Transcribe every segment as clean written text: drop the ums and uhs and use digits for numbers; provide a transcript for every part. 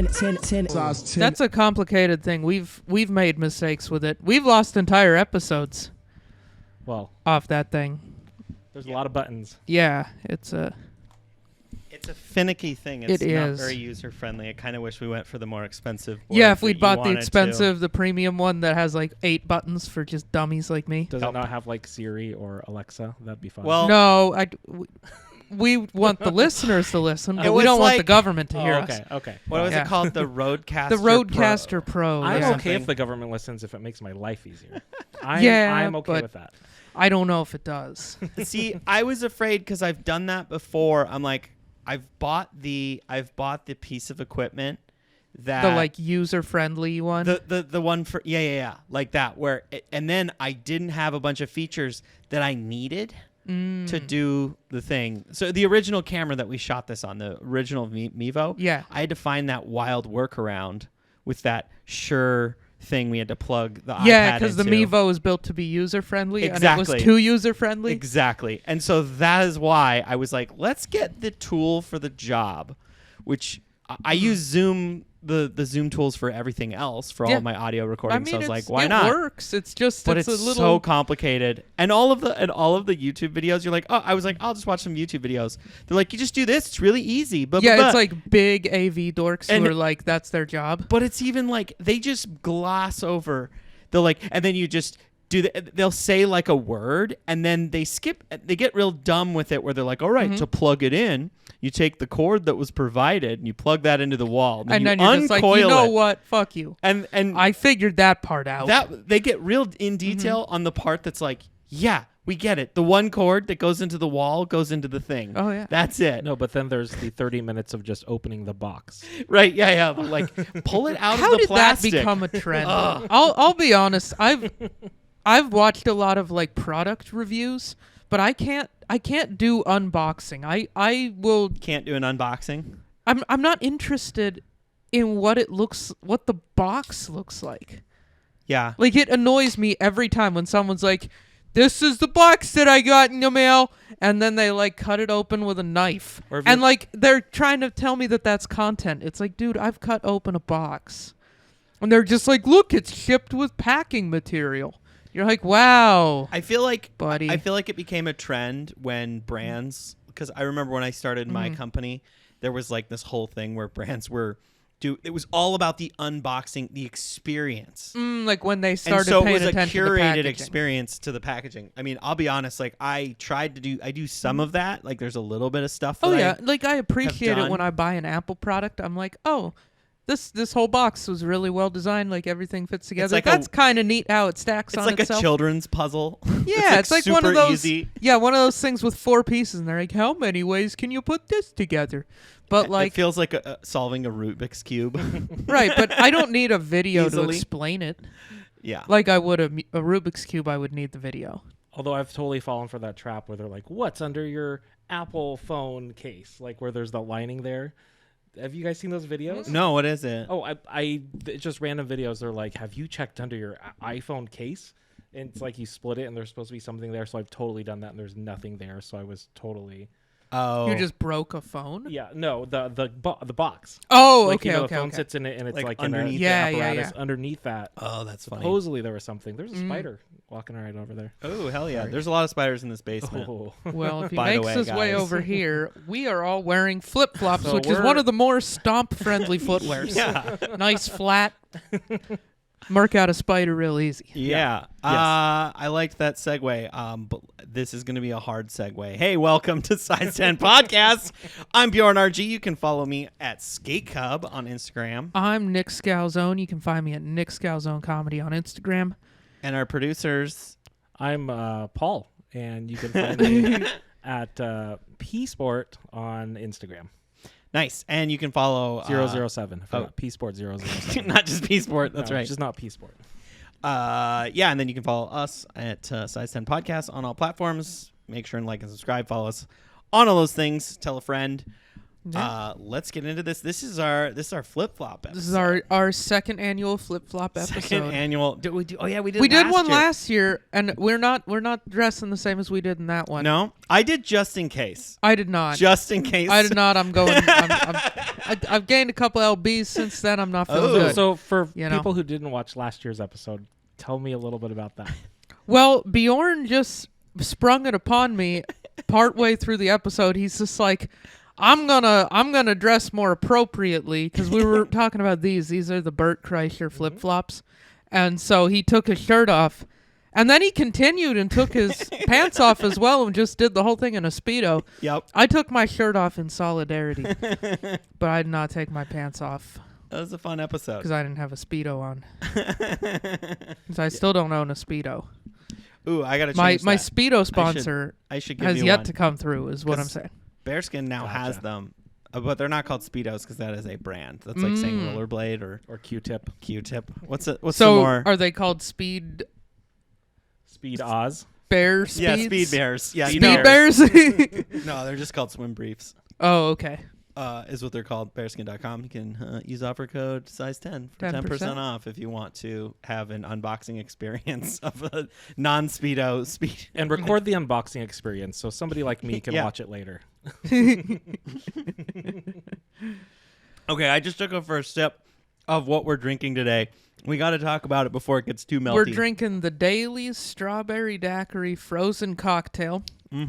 That's a complicated thing. We've made mistakes with it. We've lost entire episodes. Well, off that thing. There's a lot of buttons. Yeah, it's a finicky thing. It's it not is. very user friendly. I kind of wish we went for the more expensive. Yeah, if we'd bought the expensive, the premium one that has like 8 buttons for just dummies like me. Does it not have like Siri or Alexa? That'd be fun. Well, no, we want the listeners to listen, but we don't want the government to hear us. Okay. What was it called? The Roadcaster. The Roadcaster Pro. I'm okay if the government listens if it makes my life easier. I'm okay with that. I don't know if it does. See, I was afraid because I've done that before. I'm like, I've bought the piece of equipment that the like user friendly one. The one for like that and then I didn't have a bunch of features that I needed to do the thing. So the original camera that we shot this on, the original Mevo, I had to find that wild workaround with that Shure thing we had to plug the iPad into. Yeah, because the Mevo is built to be user friendly, and it was too user friendly. Exactly, and so that is why I was like, let's get the tool for the job, which I use Zoom. The Zoom tools for everything else for all of my audio recording. So I was like, why not? It works. It's just but it's a little so complicated. And all of the YouTube videos, you're like, oh, I was like, I'll just watch some YouTube videos. They're like, you just do this. It's really easy. It's like big AV dorks who are like, that's their job. But it's even like they just gloss over. They're like, and then you just they'll say like a word and then they get real dumb with it where they're like, all right, to plug it in, you take the cord that was provided and you plug that into the wall. And then you're just like, you know what? Fuck you. And I figured that part out. That they get real in detail on the part that's like, yeah, we get it. The one cord that goes into the wall goes into the thing. Oh, yeah. That's it. No, but then there's the 30 minutes of just opening the box. Right, yeah. Like, pull it out of the plastic. How did that become a trend? I'll be honest. I've watched a lot of like product reviews, but I can't do unboxing. I will can't do an unboxing. I'm not interested in what the box looks like. Yeah. Like it annoys me every time when someone's like, "This is the box that I got in the mail," and then they like cut it open with a knife. And like they're trying to tell me that that's content. It's like, dude, I've cut open a box. And they're just like, "Look, it's shipped with packing material." You're like, wow. I feel like, buddy. I feel like it became a trend when brands, because I remember when I started my company, there was like this whole thing where brands it was all about the unboxing, the experience. Like when they started paying attention to packaging. And so it was a curated experience to the packaging. I mean, I'll be honest, like I do some of that. Like there's a little bit of stuff that like I appreciate it when I buy an Apple product. I'm like, oh, This whole box was really well designed. Like everything fits together. Like that's kind of neat how it stacks on itself. It's like a children's puzzle. Yeah, it's like one of those. Easy. Yeah, one of those things with 4 pieces, and they're like, "How many ways can you put this together?" But like, it feels like solving a Rubik's cube. Right, but I don't need a video to explain it. Yeah, like I would a Rubik's cube. I would need the video. Although I've totally fallen for that trap where they're like, "What's under your Apple phone case?" Like where there's the lining there. Have you guys seen those videos? No, what is it? Oh, it's just random videos. They're like, have you checked under your iPhone case? And it's like you split it and there's supposed to be something there. So I've totally done that and there's nothing there. So I was totally... Oh. You just broke a phone? Yeah, no, the box. Oh, like, okay, you know, okay. the phone sits in it and it's like underneath the apparatus underneath that. Oh, that's funny. Supposedly there was something. There's a spider walking right over there. Oh, hell yeah. There's a lot of spiders in this basement. Oh. Well, if he makes his way over here, we are all wearing flip-flops, which is one of the more stomp-friendly footwears. Yeah. Nice, flat. Mark out a spider real easy. Yeah. Yes. I liked that segue. But this is going to be a hard segue. Hey, welcome to Size 10 Podcast. I'm Bjorn RG. You can follow me at Skate Cub on Instagram. I'm Nick Scalzone. You can find me at Nick Scalzone Comedy on Instagram. And our producers. I'm Paul, and you can find me at P-Sport on Instagram. Nice. And you can follow... 007. P-Sport 007. Not just P-Sport. That's right. It's just not P-Sport. Yeah, and then you can follow us at Size 10 Podcast on all platforms. Make sure and like and subscribe. Follow us on all those things. Tell a friend. Let's get into this. This is our flip flop episode. This is our second annual flip flop episode. Second annual. Did we do? Oh yeah, we did. We did last one year. last year, and we're not dressing the same as we did in that one. No, I did just in case. I did not. Just in case. I did not. I'm going. I've gained a couple lbs since then. I'm not feeling good. So for You know? people who didn't watch last year's episode, tell me a little bit about that. Well, Bjorn just sprung it upon me partway through the episode. He's just like, I'm gonna dress more appropriately, because we were talking about these. These are the Bert Kreischer flip flops, and so he took his shirt off, and then he continued and took his pants off as well, and just did the whole thing in a Speedo. Yep. I took my shirt off in solidarity, but I did not take my pants off That was a fun episode. because I didn't have a Speedo on. Because I still don't own a Speedo. Ooh, I gotta My change that. Speedo sponsor I should give has you yet one. to come through, is what I'm 'Cause saying. Bearskin now has Gotcha. them, but they're not called Speedos because that is a brand. That's like saying rollerblade or Or Q-tip, Q-tip. What's some So more? are they called Speed Speed Oz. Bear Speeds? Yeah, Speed Bears. Yeah, Speed no. Bears? No, they're just called swim briefs. Oh, okay. Is what they're called. Bearskin.com. You can use offer code size 10 for 10% 10%? off if you want to have an unboxing experience of a non-Speedo speed. And record the unboxing experience so somebody like me can Yeah. watch it later. Okay, I just took a first sip of what we're drinking today. We got to talk about it before it gets too melty. We're drinking the Dailies Strawberry Daiquiri Frozen Cocktail,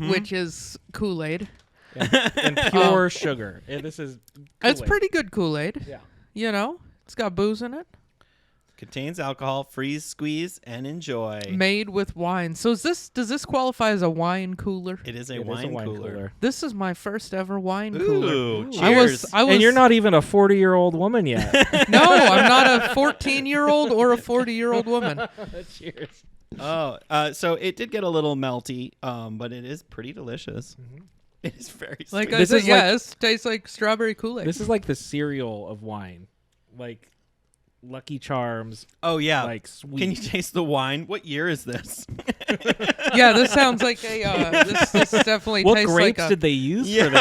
which is Kool-Aid. And pure sugar. And this is It's Kool-Aid. pretty good Kool-Aid. Yeah. You know, it's got booze in it. Contains alcohol. Freeze, squeeze, and enjoy. Made with wine. So does this qualify as a wine cooler? It is a It is wine cooler. This is my first ever wine cooler. Ooh, I was cheers. And you're not even a 40-year-old woman yet. No, I'm not a 14-year-old or a 40-year-old woman. Cheers. Oh, so it did get a little melty, but it is pretty delicious. It is very Like sweet. I This said, is yeah, this tastes like strawberry Kool-Aid. This is like the cereal of wine. Like Lucky Charms, Oh yeah, like sweet. Can you taste the wine? What year is this? Yeah, this sounds like a. This definitely what tastes grapes like did they use Yeah, for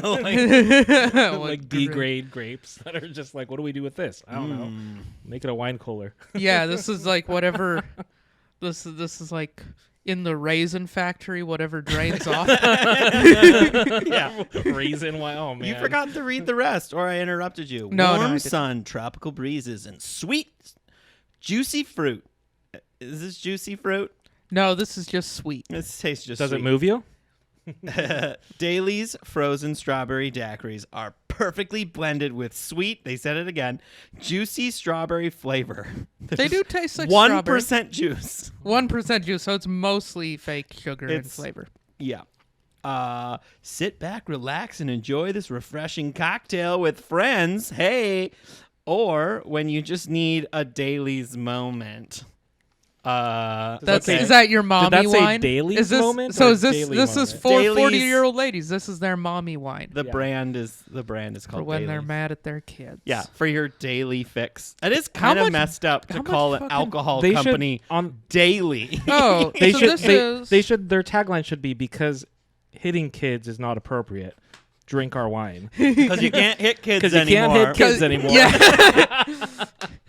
this? a. What Like grape? D-grade grapes that are just like, what do we do with this? I don't know. Make it a wine cooler. Yeah, this is like whatever. This is like in the raisin factory, whatever drains off. Yeah. Raisin wine. Oh man, You forgot to read the rest, or I interrupted you. No, I Warm didn't. sun, tropical breezes, and sweet, juicy fruit. Is this juicy fruit? No, this is just sweet. This tastes just Does sweet. it move you? Dailies frozen strawberry daiquiris are perfectly blended with sweet, they said it again, juicy strawberry flavor. They do taste like 1% juice. 1% juice, so it's mostly fake sugar and It's- flavor. Yeah. Sit back, relax, and enjoy this refreshing cocktail with friends. Hey. Or when you just need a Dailies moment. That's okay. is that your mommy that say wine? Daily is this, moment So or is this daily this is moment? for Dailies- 40-year-old ladies? This is their mommy wine the Yeah. brand is for called when they're Dailies. mad at their kids. Yeah, for your daily fix. It is How kind of much- messed up to how much call an fucking- alcohol They should company on. daily. Oh, They so should. this They, is they should. Their tagline should be because hitting kids is not appropriate. Drink our wine. Because you can't hit kids Because you anymore. can't hit kids anymore. Yeah.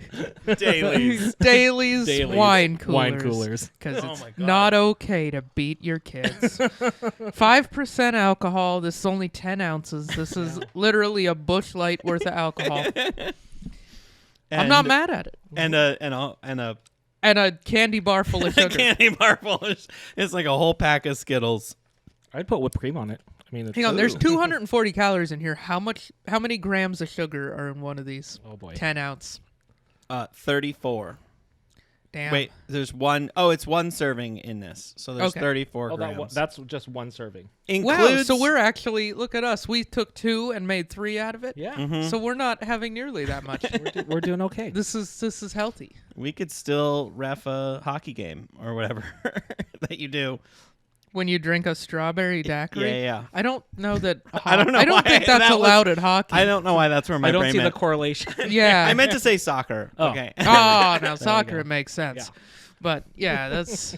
Dailies. Dailies Dailies. wine coolers. Wine coolers. Because Oh it's my God. not okay to beat your kids. 5% alcohol. This is only 10 ounces. This is literally a Busch Light worth of alcohol. I'm not mad at it. And a And a candy bar full of sugar. candy bar full of it's like a whole pack of Skittles. I'd put whipped cream on it. I mean, it's, Hang on, there's Ooh. 240 calories in here. How many grams of sugar are in one of these? oh boy. 10 ounce. 34. Damn. Wait, there's one oh it's one serving in this. So there's Okay. 34 Oh, grams. that's just one serving. Wow, Includes, so we're actually, look at us. We took 2 and made 3 out of it. Yeah, Mhm. So we're not having nearly that much. we're doing okay. This is healthy. we could still ref a hockey game or whatever that you do. When you drink a strawberry daiquiri. Yeah. I don't know that. I don't know I don't why think that's that was- allowed at hockey. I don't know why that's where my I don't brain see the went. correlation. Yeah. I meant to say soccer. Oh. Okay. Oh, now you soccer go. it makes sense. Yeah. But yeah, that's.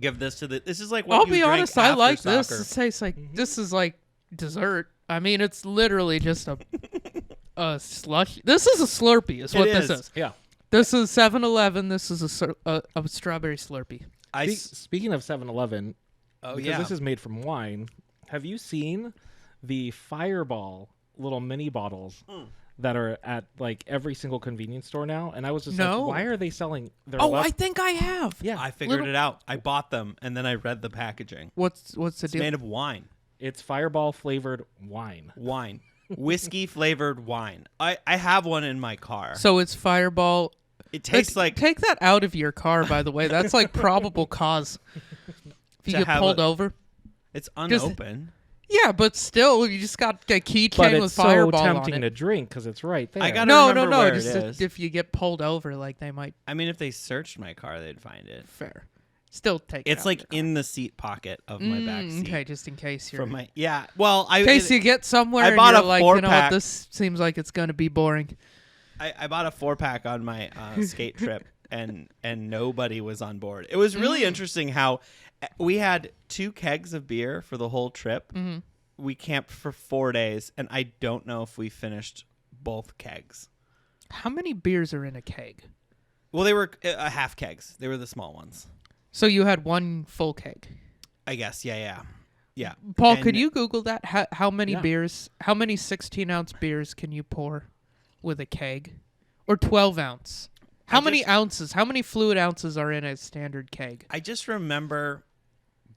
Give this to the. This is like what I'll you be drank honest. I after like this. soccer. It tastes like this is like dessert. I mean, it's literally just a slush. This is a Slurpee, is what this is. Yeah. This is 7-Eleven. This is a strawberry Slurpee. Speaking of 7-Eleven, because yeah. this is made from wine, have you seen the Fireball little mini bottles that are at like every single convenience store now? And I was just No. like, why are they selling their I think I have. Yeah. I figured it out. I bought them, and then I read the packaging. What's the It's deal? made of wine. It's Fireball flavored wine. Wine. Whiskey flavored wine. I have one in my car. So it's Fireball. It tastes like Take that out of your car, by the way. That's like probable cause. If you To get have pulled over. it's unopened. Yeah, but still, you just got a But keychain it's with so Fireball tempting on to it. drink because it's right there. I gotta No, remember where just it is. if you get pulled over, like they might. I mean, if they searched my car, they'd find it. Fair. Still take it It's out like of your in the seat pocket of car. my back seat. Okay, just in case you're. From my Well, in case you get somewhere I and bought you're a like, you know what, 4-pack. this seems like it's going to be boring. I bought a 4-pack on my skate trip, and nobody was on board. It was really interesting how we had 2 kegs of beer for the whole trip. Mm-hmm. We camped for 4 days, and I don't know if we finished both kegs. How many beers are in a keg? Well, they were half kegs. They were the small ones. So you had one full keg. I guess. Yeah. Paul, And- could you Google that? How many Yeah. beers? How many 16-ounce beers can you pour with a keg, or 12-ounce? How many ounces? How many fluid ounces are in a standard keg? I just remember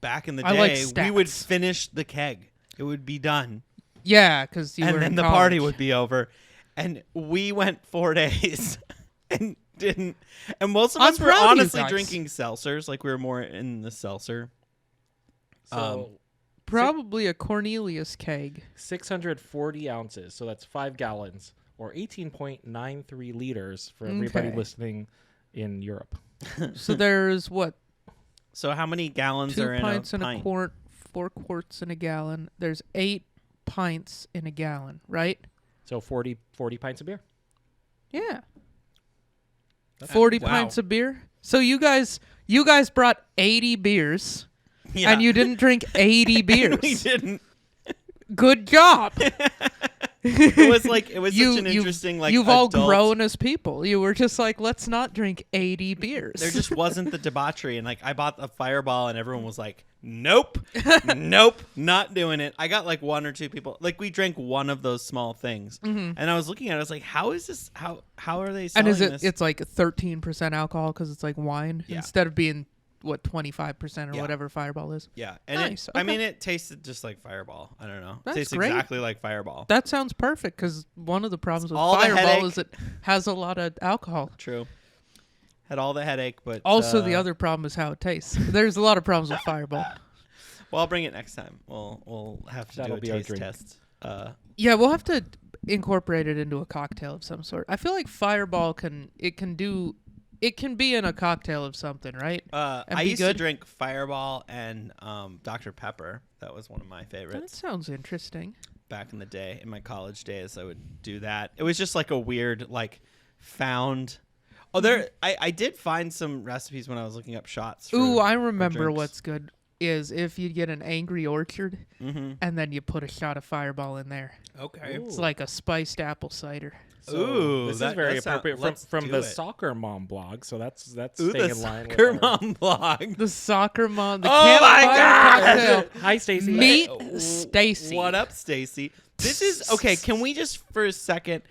back in the I like day, we would stats. finish the keg. It would be done. Yeah, because you And were then in the party college. would be over. And we went 4 days and didn't. And most of I'm us were proud of you honestly guys. drinking seltzers. Like, we were more in the seltzer. So Probably a Cornelius keg. 640 ounces. So that's 5 gallons or 18.93 liters for everybody Okay. listening in Europe. So there's what? So how many gallons 2 are in pints a in pint? a quart, 4 quarts in a gallon. There's 8 pints in a gallon, right? So 40 pints of beer. Yeah. That's 40 wow. pints of beer. So you guys brought 80 beers, Yeah. and you didn't drink 80 beers. we didn't. Good job. It was such an interesting, like, you've all adult- grown as people. You were just like, let's not drink 80 beers. There just wasn't the debauchery. And, like, I bought a Fireball, and everyone was like, nope, nope, not doing it. I got, like, 1 or 2 people. Like, we drank one of those small things. And I was looking at it, I was like, how is this? How are they selling and is this? it's like 13% alcohol because it's like wine Yeah. instead of being, 25% or Yeah. whatever Fireball is? Yeah. And Nice, I okay. mean, it tasted just like Fireball. I don't know. That's It tastes great. exactly like Fireball. That sounds perfect because one of the problems with all the Fireball headache. is it has a lot of alcohol. True. Had all the headache, but Also, the other problem is how it tastes. There's a lot of problems with Fireball. Well, I'll bring it next time. We'll have to That'll do be a our taste drink. test. Yeah, we'll have to incorporate it into a cocktail of some sort. I feel like Fireball can be in a cocktail of something, right? And I be used to good? drink Fireball and Dr. Pepper. That was one of my That favorites sounds interesting. back in the day. In my college days, I would do that. It was just like a weird, like, found. Oh, I did find some recipes when I was looking up shots. For, Ooh, I for remember drinks. what's good is if you get an Angry Orchard Mm-hmm. and then you put a shot of Fireball in there. Okay. Ooh. It's like a spiced apple cider. So Ooh, this that is very does sound- appropriate let's from do the it. Soccer Mom blog. So that's Ooh, staying the in line with Soccer our- Mom blog. The soccer mom, the Oh my Campfire God! Cocktail. Hi, Stacy. Meet Stacy. What up, Stacy? This is okay. Can we just for a second?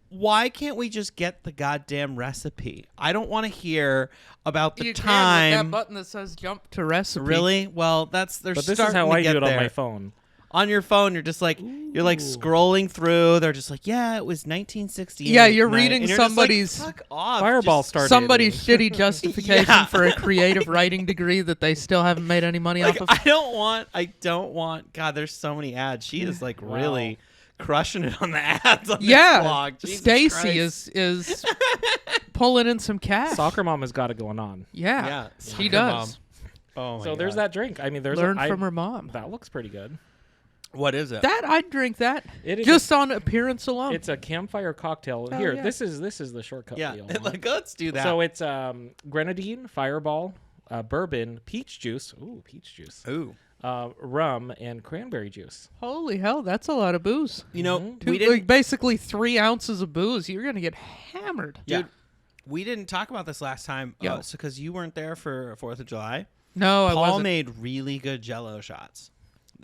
Why can't we just get the goddamn recipe? I don't want to hear about the You time. can with that button that says jump to recipe. Really? Well, they're But this is starting how to I get do it there. on my phone. On your phone, you're just like you're like scrolling through. They're just like, yeah, it was 1968. Yeah, you're and reading and you're just like, somebody's- fuck off. Fireball just- started. Somebody's shitty justification Yeah. for a creative writing degree that they still haven't made any money Like, off of. I don't want. God, there's so many ads. She is like Wow. really crushing it on the ads on this Yeah, blog. Jesus Stacy Christ. is pulling in some cash. Soccer Mom has got it going on. Yeah, Yeah, she soccer does. Oh my So there's God. that drink. I mean, there's Learn a, from her mom. That looks pretty good. What is it? That I'd drink that It is just on appearance alone. It's a campfire cocktail. Hell Here, yeah. this is the shortcut. Yeah, we all want. like let's do that. So it's grenadine, Fireball, bourbon, peach juice. Ooh, peach juice. Ooh, rum, and cranberry juice. Holy hell, that's a lot of booze. You know, Two, we didn't. like basically 3 ounces of booze. You're gonna get hammered. Dude, we didn't talk about this last time. Yo. So because you weren't there for 4th of July, No, I Paul wasn't. made really good Jello shots.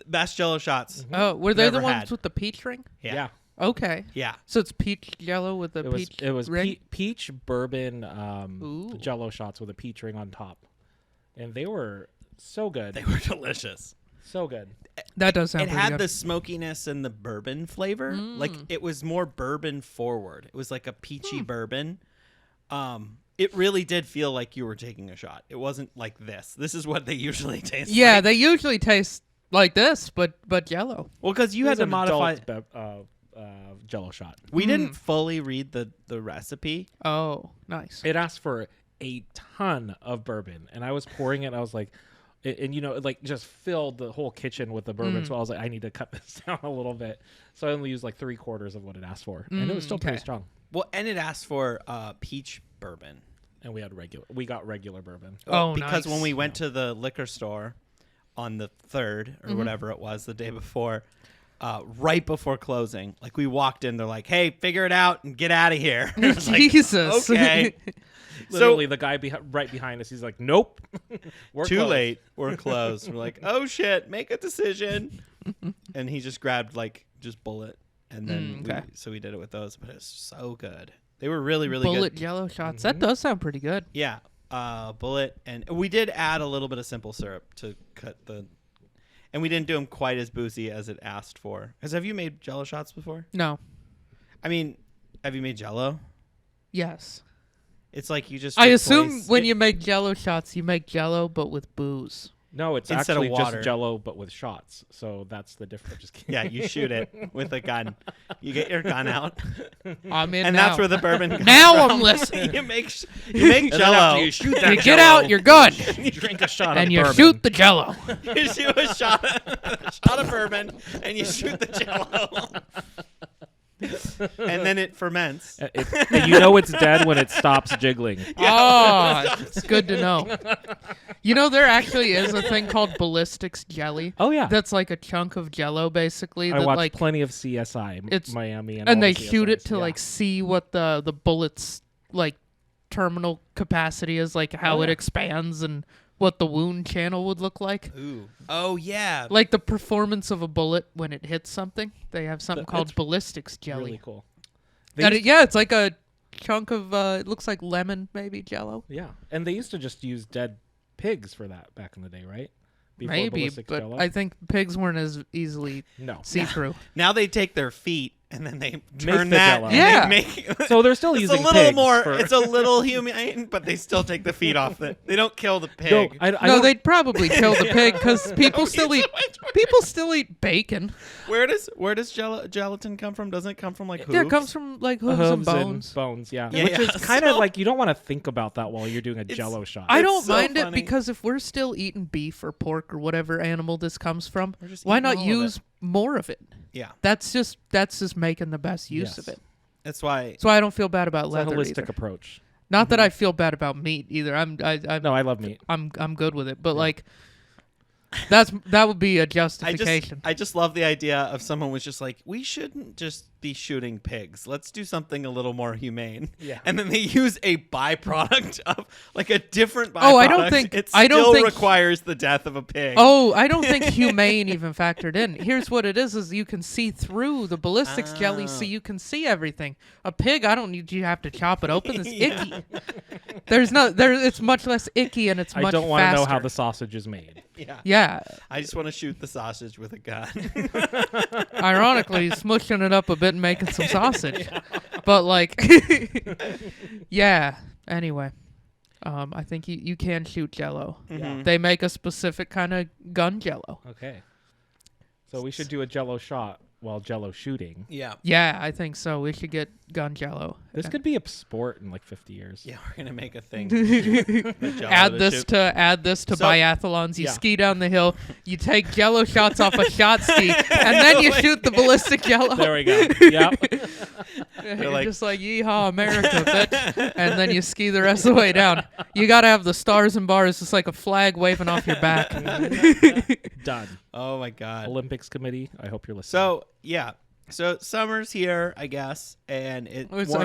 Best Jello shots. Oh, were they the Never ones had. with the peach ring? Yeah. Okay. Yeah. So it's peach Jello with the peach It was ring. peach bourbon Ooh. Jello shots with a peach ring on top, and they were so good. They were delicious. So good. That does sound It pretty had good. the smokiness and the bourbon flavor. Like it was more bourbon forward. It was like a peachy bourbon. It really did feel like you were taking a shot. It wasn't like this. This is what they usually taste Yeah, like. they usually taste like this, but Jello. Well, because you It had was to an modify. adult Jello shot. We didn't fully read the recipe. Oh, nice. It asked for a ton of bourbon, and I was pouring it. And I was like, and you know, it like just filled the whole kitchen with the bourbon. So I was like, I need to cut this down a little bit. So I only used like 3/4 of what it asked for, and it was still pretty okay. strong. Well, and it asked for peach bourbon. And we got regular bourbon. Oh, because nice. when we went to the liquor store on the 3rd or whatever it was, the day before, right before closing, like we walked in, they're like, "Hey, figure it out and get out of here." I was like, Jesus. okay. Literally, the guy right behind us, he's like, "Nope, we're Too closed." late. We're closed. We're like, "Oh shit, make a decision." And he just grabbed like just Bullet, and then okay. so we did it with those, but it's so good. They were really Bullet good. Jello shots. That does sound pretty good. Yeah, Bullet, and we did add a little bit of simple syrup to cut the, and we didn't do them quite as boozy as it asked for. Because have you made Jello shots before? No. I mean, have you made Jello? Yes. It's like you just. I assume replace when it- you make Jello shots, you make Jello but with booze. No, it's Instead of actually water. just Jello, but with shots. So that's the difference. Just kidding. Yeah, you shoot it with a gun. You get your gun out, I'm in and now. that's where the bourbon comes Now from. I'm listening. you make And then Jello. after you shoot that You get out your gun you drink a shot and of you bourbon. shoot the Jello. You shoot a shot of bourbon, and you shoot the Jello. And then it ferments. And you know it's dead when it stops jiggling. Oh, it's good to know. You know, there actually is a thing called ballistics jelly. Oh yeah, That's like a chunk of Jello, basically. I that watched like, plenty of CSI It's- Miami, and all they the shoot it CSIs. to Yeah. like see what the bullet's like terminal capacity is, like how Oh, it yeah. expands and what the wound channel would look like. Ooh. Oh yeah. Like the performance of a bullet when it hits something. They have something called That's ballistics jelly. really cool. Yeah, it's like a chunk of it looks like lemon, maybe Jello. Yeah, and they used to just use dead pigs for that back in the day, right? Before Maybe, ballistic but Jell-O? I think pigs weren't as easily no. see-through. Now they take their feet and then they turn the that. Jell-O. and Yeah. they make, So they're still it's using a little pigs more. for- It's a little humane, but they still take the feet off. They don't kill the pig. No, I No, don't- they'd probably kill the pig because people Nobody still eat knows. people still eat bacon. Where does gelatin come from? Doesn't it come from like hooves? Yeah, it comes from like hooves, and bones. bones, yeah. Yeah, Which yeah. is kind of So- like you don't want to think about that while you're doing a It's- Jello shot. I It's don't so mind it funny. because if we're still eating beef or pork or whatever animal this comes from, We're just why eating not all of use it. more of it? Yeah, That's just making the best use Yes. of it. that's why. So I don't feel bad about It's a leather holistic either. approach. Not that I feel bad about meat either. I'm No, I love meat. I'm good with it, but like that would be a justification. I just love the idea of someone was just like, we shouldn't just be shooting pigs. Let's do something a little more humane. Yeah. And then they use a byproduct of like a different byproduct. Oh, I don't think- it I don't still think- requires the death of a pig. Oh, I don't think humane even factored in. Here's what it is you can see through the ballistics jelly, so you can see everything. A pig, I don't need you have to chop it open. It's Yeah. icky. It's much less icky and it's I much don't want to know how faster. the sausage is made. Yeah. Yeah. I just want to shoot the sausage with a gun. Ironically, smushing it up a bit and making some sausage. But like yeah. Anyway. I think you can shoot Jello. Mhm. They make a specific kind of gun Jello. Okay. So we should do a Jello shot while Jello shooting. Yeah. Yeah, I think so. We should get gun Jello This could be a sport in like 50 years. Yeah, we're gonna make a thing. add this to biathlons. You ski down the hill, you take Jello shots off a shot ski, and then you shoot the ballistic Jello. There we go. Yep. You're like, just like, yeehaw, America, bitch. And then you ski the rest of the way down. You got to have the stars and bars, just like a flag waving off your back. Done. Oh, my God. Olympics committee, I hope you're listening. So, yeah. So, summer's here, I guess. And it's like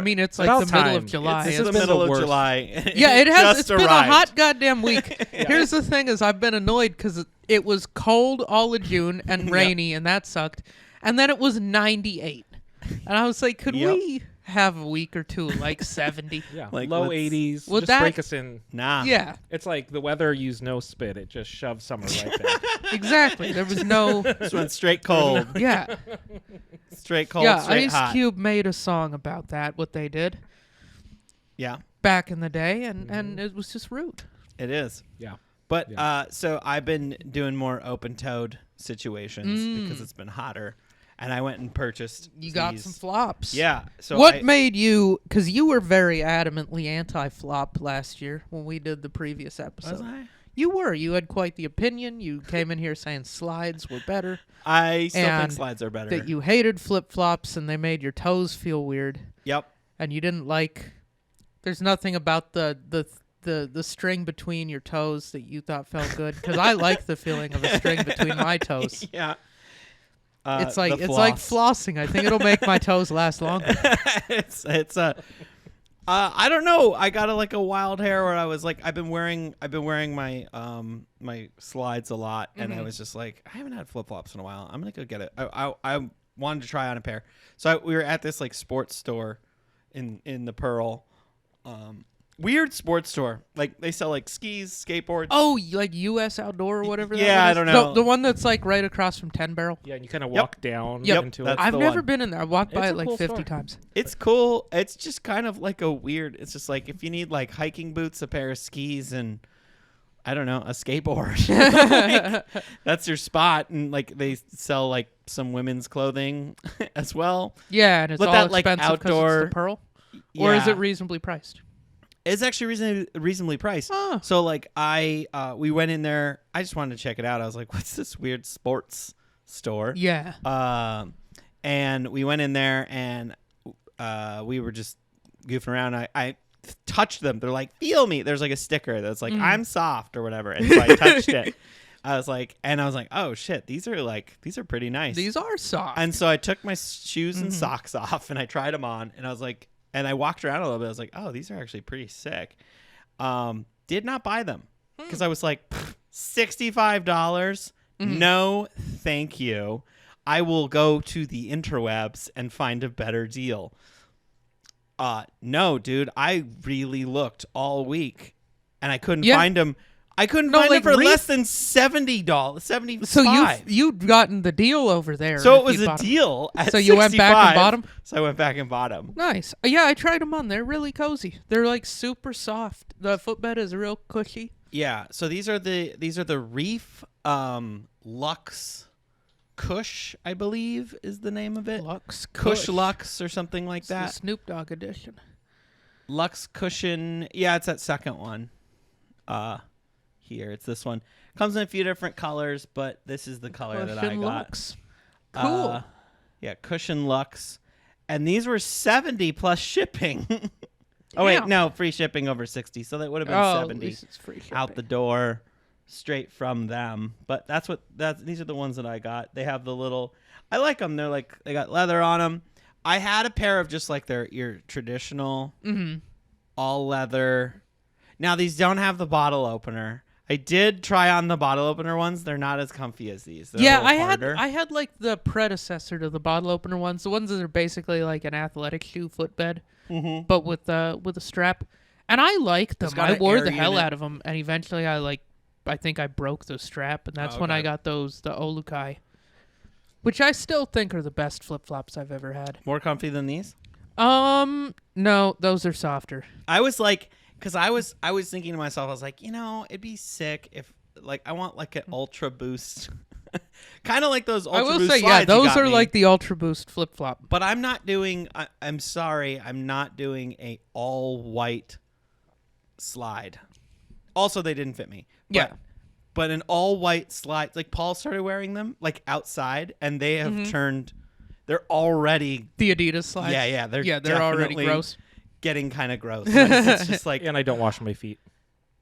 about the middle of July. It's the middle of July. Yeah, it has. It's been a arrived. hot goddamn week. Here's the thing is I've been annoyed because it was cold all of June and rainy, and that sucked. And then it was 98. And I was like, could we have a week or two like 70? Yeah, like low 80s. Would Just break us in. Nah. Yeah. It's like the weather used no spit. It just shoved summer right there. Exactly. There was no... Just went straight cold. Yeah. Straight cold, Yeah, straight Ice hot. Cube made a song about that, what they did Yeah, back in the day, and it was just rude. it is. Yeah. But so I've been doing more open-toed situations because it's been hotter. And I went and purchased You got some flops. Yeah. So what made you... Because you were very adamantly anti-flop last year when we did the previous episode. Was I? You were. You had quite the opinion. You came in here saying slides were better. I still And think slides are better. That you hated flip-flops and they made your toes feel weird. Yep. And you didn't like... There's nothing about the string between your toes that you thought felt good. Because I like the feeling of a string between my toes. Yeah. It's like flossing. I think it'll make my toes last longer. it's I don't know. I got a wild hair where I was like, I've been wearing my my slides a lot, and I was just like, I haven't had flip flops in a while. I'm gonna go get it. I wanted to try on a pair, so we were at this like sports store in the Pearl. Weird sports store. Like they sell like skis, skateboards. Oh, like U.S. Outdoor or whatever. Yeah, that one I is? don't know. The one that's like right across from 10 Barrel. Yeah, and you kind of walk down Yep, into that's it. I've the never one. been in there. I walked by It's it a like cool 50 store. times. It's cool. It's just kind of like a weird. It's just like if you need like hiking boots, a pair of skis, and I don't know, a skateboard. Like, that's your spot. And like they sell like some women's clothing as well. Yeah, and it's But all that, like, expensive 'cause outdoor- it's the Pearl. Or is Yeah. it reasonably priced? It's actually reasonably priced. Oh. So like we went in there. I just wanted to check it out. I was like, what's this weird sports store? Yeah. And we went in there and we were just goofing around. I touched them. They're like, feel me. There's like a sticker that's like, I'm soft or whatever. And so I touched it. I was like, oh shit, these are pretty nice. These are soft. And so I took my shoes and socks off and I tried them on and I was like, and I walked around a little bit. I was like, oh, these are actually pretty sick. Did not buy them because I was like, $65? No, thank you. I will go to the interwebs and find a better deal. No, dude, I really looked all week and I couldn't find them. I couldn't find them for less than $70. $75. So you'd gotten the deal over there. So if it was you a bought 'em. deal. At So you went back and bought them? So I went back and bought them. Nice. Yeah, I tried them on. They're really cozy. They're like super soft. The footbed is real cushy. Yeah. So these are the Reef Lux Kush, I believe is the name of it. Lux Kush Lux or something like It's the that. Snoop Dogg edition. Lux Cushion. Yeah, it's that second one. Here, it's this one. Comes in a few different colors, but this is the color that I Cushion got. Lux. Cool. Yeah, Cushion Lux. And these were 70 plus shipping. Oh, wait, no, free shipping over 60. So that would have been 70 at least it's free shipping. out the door straight from them. But these are the ones that I got. They have the little, I like them. They're like, they got leather on them. I had a pair of just like your traditional all leather. Now, these don't have the bottle opener. I did try on the bottle opener ones. They're not as comfy as these. They're Yeah, a little harder. I had like the predecessor to the bottle opener ones. The ones that are basically like an athletic shoe footbed, but with a strap. And I liked them. got I an wore air the hell unit. out of them. And eventually I think I broke the strap. And that's when I got the Olukai, which I still think are the best flip-flops I've ever had. More comfy than these? No, those are softer. I was like, because I was thinking to myself, I was like, it'd be sick if, like, I want like an Ultra Boost Kind of like those Ultra I will Boost say, slides you those got are me. like the Ultra Boost flip flop. But I'm not doing. I'm sorry, I'm not doing a all white slide. Also, they didn't fit me. Yeah. But an all white slide, like Paul started wearing them like outside, and they have turned. They're already. The Adidas slides. Yeah. They're already definitely gross. Getting kind of gross. It's just like. And I don't wash my feet,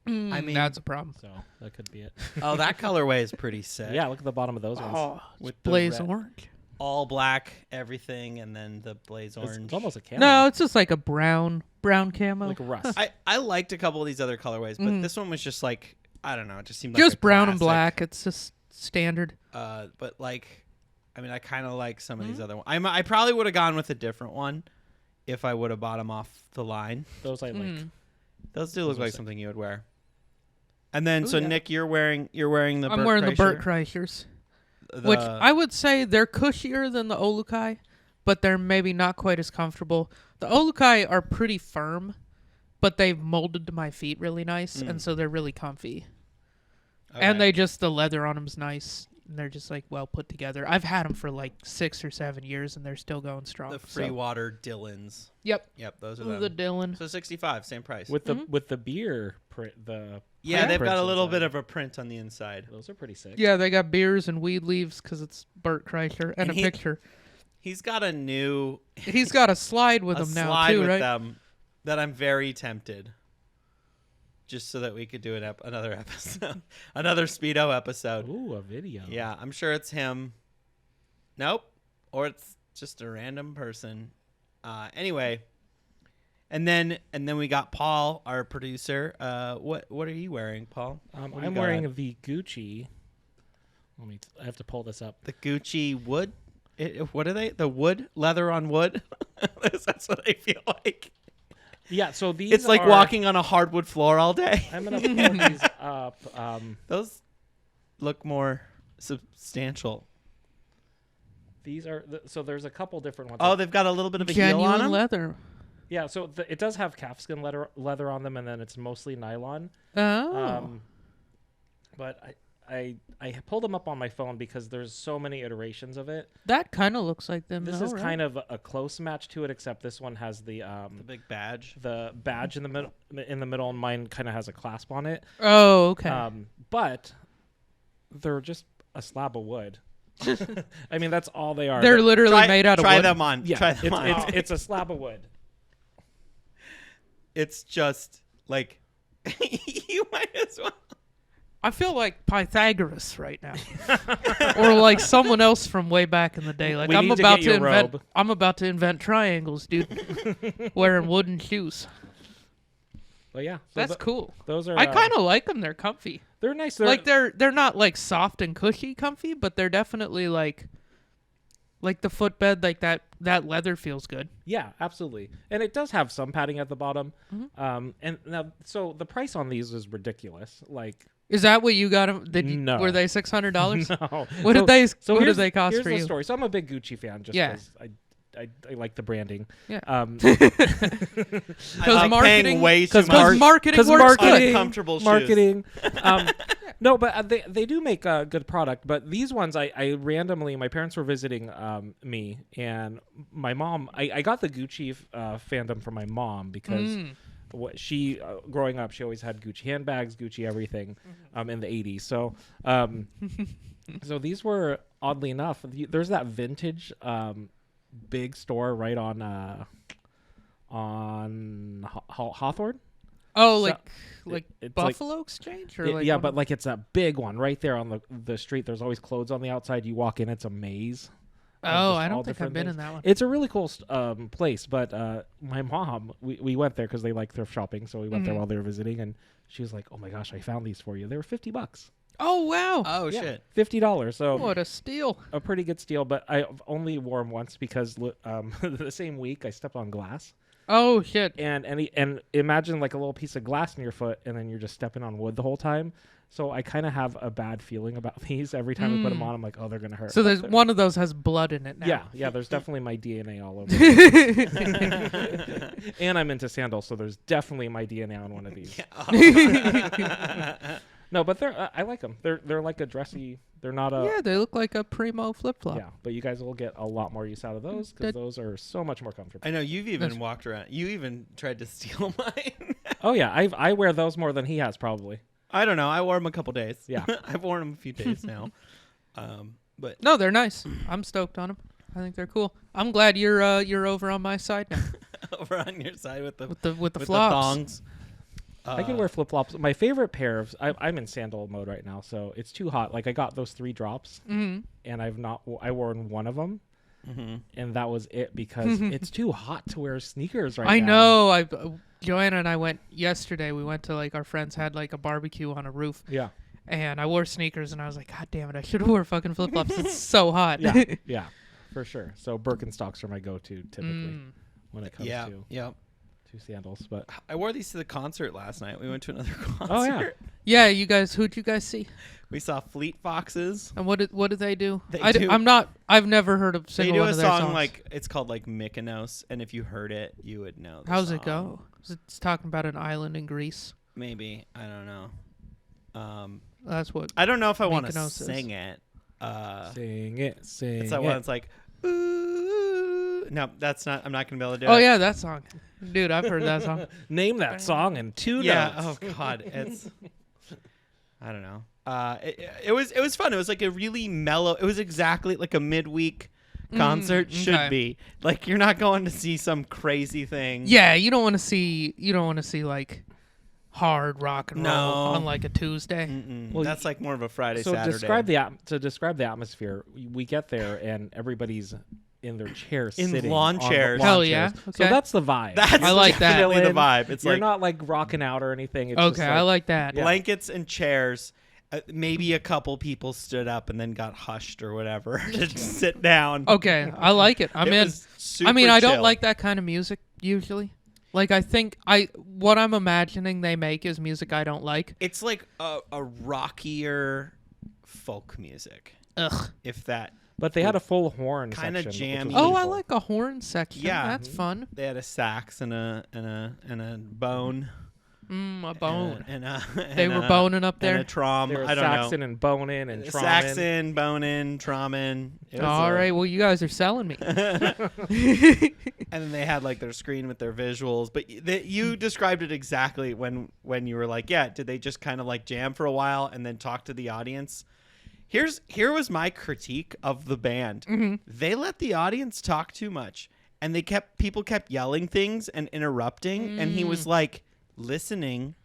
I mean, That's a problem. so that could be it. oh, that colorway is pretty sick. Yeah, look at the bottom of those ones. Oh, With it's the blaze red- orange. all black, everything, and then the blaze It's, orange. it's almost a camo. No, it's just like a brown camo. like rust. I liked a couple of these other colorways, but this one was just like I don't know. It just seemed like just a brown and classic. black. It's just standard. But like, I mean, I kind of like some of these other ones. I probably would have gone with a different one if I would have bought them off the line. Those I like. Those do look are like sick. something you would wear. And then, Ooh, so yeah. Nick, you're wearing the. I'm Burt wearing the Kreischer, Burt Kreischers, which I would say they're cushier than the Olukai, but they're maybe not quite as comfortable. The Olukai are pretty firm, but they've molded to my feet really nice, and so they're really comfy. And the leather on them's nice, and they're just like well put together. I've had them for like 6 or 7 years, and they're still going strong. the free water Dillons. Yep. Yep, those are The them. Dylan. So 65, same price. With the beer print, the yeah, they've got prints a little inside. bit of a print on the inside. Those are pretty sick. Yeah, they got beers and weed leaves because it's Burt Kreischer and a he- picture. He's got a new He's got a slide with them now slide too, with right? them that I'm very tempted. Just so that we could do another episode, another Speedo episode. Ooh, a video. Yeah, I'm sure it's him. Nope, or it's just a random person. Anyway, and then we got Paul, our producer. What are you wearing, Paul? What do you I'm got wearing on? the Gucci. I have to pull this up. The Gucci wood. What are they? The wood leather on wood. That's what I feel like. Yeah, so these It's like are- walking on a hardwood floor all day. I'm gonna pull these up. Those look more substantial. These are so there's a couple different ones. Oh, they've got a little bit of a heel on Genuine them. leather. Yeah, so it does have calfskin leather on them, and then it's mostly nylon. Oh. But I pulled them up on my phone because there's so many iterations of it. That kind of looks like them. This though, is right? kind of a close match to it, except this one has the big badge. the badge in the middle, and mine kind of has a clasp on it. Oh, okay. But they're just a slab of wood. I mean, that's all they are. They're literally made out of try wood. them on. Yeah, Try them on. it's a slab of wood. It's just like you might as well. I feel like Pythagoras right now, or like someone else from way back in the day. Like We I'm need to about get to your invent. robe. I'm about to invent triangles, dude. Wearing wooden shoes. But yeah, so That's cool. those are. I kind of like them. They're comfy. They're nice. Like they're not like soft and cushy comfy, but they're definitely like the footbed. Like that leather feels good. Yeah, absolutely. And it does have some padding at the bottom. Mm-hmm. And now, so the price on these is ridiculous. Like, Is that what you got them? No. Were they $600? no. What did they? So what did here's- they cost here's for the you? story. So I'm a big Gucci fan, just Yeah. because I like the branding. Yeah. I Because like marketing, paying way too because much. marketing Because works marketing- good. Uncomfortable shoes. Marketing. No, but they do make a good product. But these ones, I randomly, my parents were visiting me, and my mom, I got the Gucci fandom from my mom because what she growing up, she always had Gucci handbags, Gucci everything in the 80s. So so these were, oddly enough, there's that vintage big store right on Hawthorne. Oh, So- like it's Buffalo Exchange, or like yeah, one but of- like it's a big one right there on the street. There's always clothes on the outside. You walk in, it's a maze. Oh, just I all don't think I've different been things. in that one. It's a really cool place, but my mom, we went there because they like thrift shopping, so we went there while they were visiting, and she was like, "Oh my gosh, I found these for you. They were $50." Oh wow! Oh Yeah, shit. $50. So What a steal! a pretty good steal. But I've only wore them once because the same week I stepped on glass, Oh shit! and imagine like a little piece of glass in your foot, and then you're just stepping on wood the whole time. So I kind of have a bad feeling about these. Every time I put them on, I'm like, oh, they're gonna hurt. So there's one of those has blood in it now. yeah, there's definitely my DNA all over. And I'm into sandals, so there's definitely my DNA on one of these. No, but I like them. They're like a dressy. They're not a. Yeah, they look like a primo flip flop. Yeah, but you guys will get a lot more use out of those because those are so much more comfortable. I know you've even walked around. You even tried to steal mine. Oh yeah, I wear those more than he has probably. I don't know. I wore them a couple days. Yeah, I've worn them a few days now. But no, they're nice. I'm stoked on them. I think they're cool. I'm glad you're over on my side now. Over on your side with the flops. thongs. I can wear flip flops. My favorite pair of I'm in sandal mode right now, so it's too hot. Like I got those 3 drops, and I worn one of them, and that was it because it's too hot to wear sneakers right now. I know. Joanna and I went yesterday. We went to like our friends had like a barbecue on a roof. Yeah. And I wore sneakers, and I was like, God damn it! I should have wore fucking flip flops. It's so hot. Yeah, for sure. So Birkenstocks are my go-to typically when it comes to sandals. But I wore these to the concert last night. We went to another concert. Oh yeah. Yeah, you guys. Who'd you guys see? We saw Fleet Foxes. And what did they do? They I've never heard of single one of their songs. They do a song like it's called like Mykonos, and if you heard it, you would know. How's it go? It's talking about an island in Greece. Maybe I don't know. That's what I don't know if I want to Mykonos sing it. Sing it. It's that one. It's like, ooh. No, that's not. I'm not gonna be able to do it. Oh yeah, that song, dude. I've heard that song. Name that song in 2 notes. Yeah. Oh God, it's. I don't know. It was fun. It was like a really mellow. It was exactly like a midweek concert should be. Like you're not going to see some crazy thing. Yeah, you don't want to see like hard rock and roll on like a Tuesday. Well, that's like more of a Friday, so Saturday. describe the atmosphere. We get there and everybody's in their chairs, in sitting lawn chairs. Hell yeah! Okay. Okay. So that's the vibe. I like that. Definitely the vibe. It's you're like not like rocking out or anything. It's okay, just like, I like that. Blankets and chairs. Maybe a couple people stood up and then got hushed or whatever to sit down. Okay, I like it. I'm in. I I don't like that kind of music usually. Like I think what I'm imagining they make is music I don't like. It's like a rockier folk music. Ugh. If that. But they had a full horn Kinda section. jammy. Oh, I like a horn section. Yeah. That's fun. They had a sax and a bone. A bone. They were boning up there. And a trom. They were I don't know. saxing and boning and tromming. Saxon, boning, tromming. All right. Well, you guys are selling me. And then they had like their screen with their visuals. But you described it exactly when you were like, yeah, did they just kind of like jam for a while and then talk to the audience? Here was my critique of the band. They let the audience talk too much, and people kept yelling things and interrupting, and he was like listening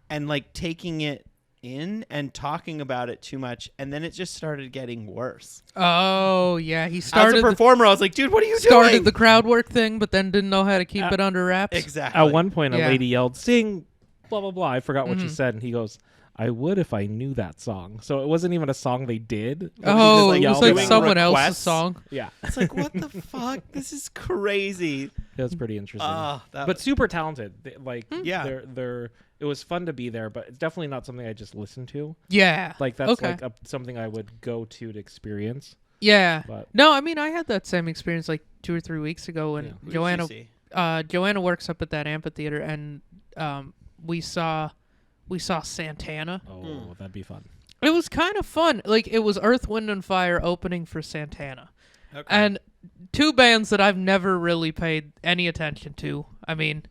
and like taking it in and talking about it too much, and then it just started getting worse. Oh yeah, he started as a performer. I was like, dude, what are you doing? Started the crowd work thing, but then didn't know how to keep it under wraps. Exactly. At one point, a lady yelled, "Sing, blah blah blah." I forgot what she said, and he goes, "I would if I knew that song." So it wasn't even a song they did. Oh, it was like doing someone requests. else's song. Yeah, It's like, what the fuck? This is crazy. it was pretty interesting. But super talented. Yeah. they're. It was fun to be there, but it's definitely not something I just listened to. Yeah. Like that's okay. like something I would go to experience. Yeah. But no, I mean I had that same experience like 2 or 3 weeks ago when Joanna works up at that amphitheater, and we saw Santana. Oh, that'd be fun. It was kind of fun. Like it was Earth, Wind and Fire opening for Santana. Okay. And 2 bands that I've never really paid any attention to. I mean,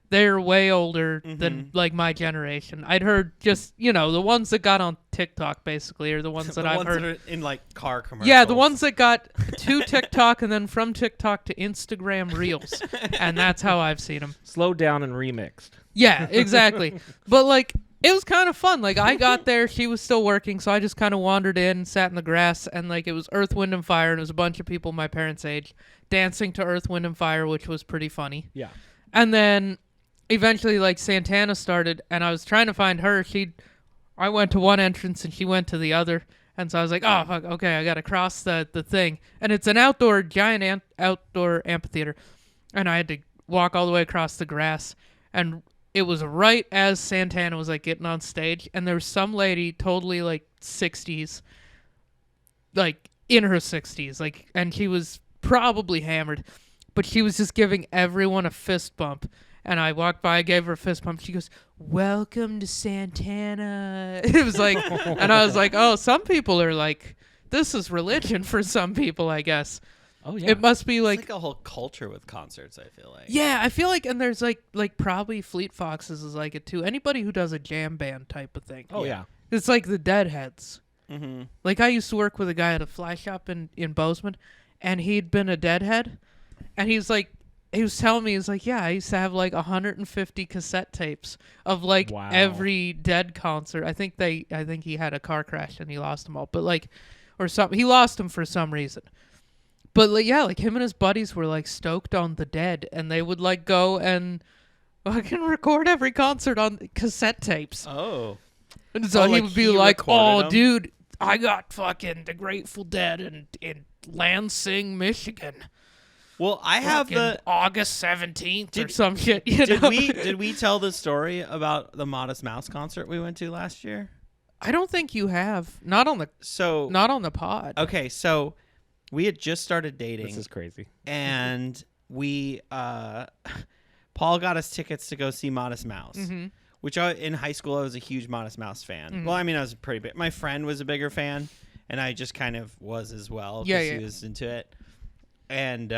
they're way older than like my generation. I'd heard just, the ones that got on TikTok basically, or the ones that I've heard that are in like car commercials. Yeah, the ones that got to TikTok and then from TikTok to Instagram Reels. And that's how I've seen them. Slowed down and remixed. Yeah, exactly. But like it was kind of fun. Like I got there, she was still working, so I just kind of wandered in, sat in the grass, and like it was Earth, Wind and Fire, and it was a bunch of people my parents' age dancing to Earth, Wind and Fire, which was pretty funny. Yeah. And then eventually like Santana started, and I was trying to find her. I went to one entrance and she went to the other, and so I was like, oh fuck, okay, I gotta cross the thing, and it's an giant outdoor amphitheater, and I had to walk all the way across the grass, and it was right as Santana was like getting on stage, and there was some lady totally like 60s, like in her 60s, like, and she was probably hammered, but she was just giving everyone a fist bump. And I walked by, I gave her a fist pump. She goes, "Welcome to Santana." It was like, and I was like, oh, some people are like, this is religion for some people, I guess. Oh yeah. It must be It's like, like a whole culture with concerts, I feel like. yeah, I feel like, and there's like probably Fleet Foxes is like it too. Anybody who does a jam band type of thing. Oh yeah. It's like the Deadheads. Mm-hmm. Like I used to work with a guy at a fly shop in Bozeman, and he'd been a Deadhead, and he was telling me, he's like, yeah, I used to have like 150 cassette tapes of like Wow. every Dead concert. I think he had a car crash and he lost them all, but like, or something, he lost them for some reason. But like, yeah, like him and his buddies were like stoked on the Dead, and they would like go and fucking record every concert on cassette tapes. Oh. And so he like would be he like, recorded "Oh, them? dude, I got fucking the Grateful Dead in Lansing, Michigan. Well, I have Fucking the. August 17th or Did- some shit." You Did know? we tell the story about the Modest Mouse concert we went to last year? I don't think you have. Not on the pod. Okay, so we had just started dating. This is crazy. And we Paul got us tickets to go see Modest Mouse. Mm-hmm. Which in high school I was a huge Modest Mouse fan. Mhm. Well, I mean I was pretty big. My friend was a bigger fan, and I just kind of was as well because Yeah. he was into it. And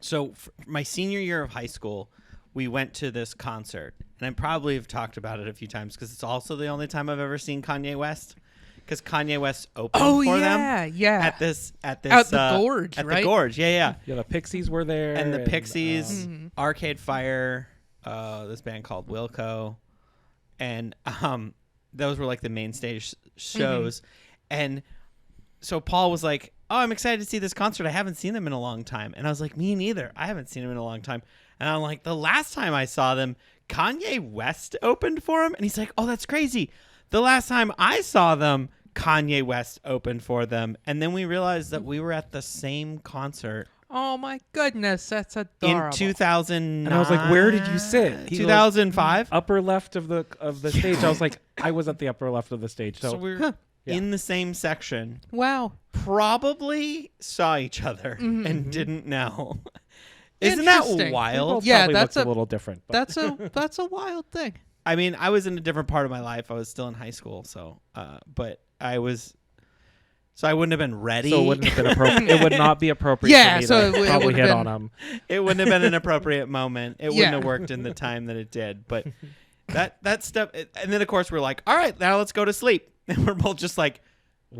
so my senior year of high school, we went to this concert, and I probably have talked about it a few times because it's also the only time I've ever seen Kanye West. Because Kanye West opened for them at this At the Gorge, at right? the Gorge, yeah. Yeah, the Pixies were there. And the Pixies, Mhm. Arcade Fire, this band called Wilco, and those were like the main stage shows. And so Paul was like, "Oh, I'm excited to see this concert. I haven't seen them in a long time." And I was like, "Me neither. I haven't seen them in a long time." And I'm like, "The last time I saw them, Kanye West opened for them." And he's like, "Oh, that's crazy. The last time I saw them, Kanye West opened for them." And then we realized that we were at the same concert Oh my goodness, that's adorable. in 2009. And I was like, "Where did you sit?" He goes, 2005. upper left of the stage. I was like, I was at the upper left of the stage. So So, we're Yeah. in the same section. Wow. Probably saw each other Mhm. and didn't know. Isn't that Interesting. we wild? both Yeah, probably that's looked a- a little different. But. That's a wild thing. I mean, I was in a different part of my life. I was still in high school, so but I was, so I wouldn't have been ready. So it wouldn't have been appropriate. It would not be appropriate. Yeah, for me so to it would- it probably would hit have on been- him. It wouldn't have been an appropriate moment. It Yeah. wouldn't have worked in the time that it did. But that stuff, and then of course we're like, all right, now let's go to sleep. And we're both just like,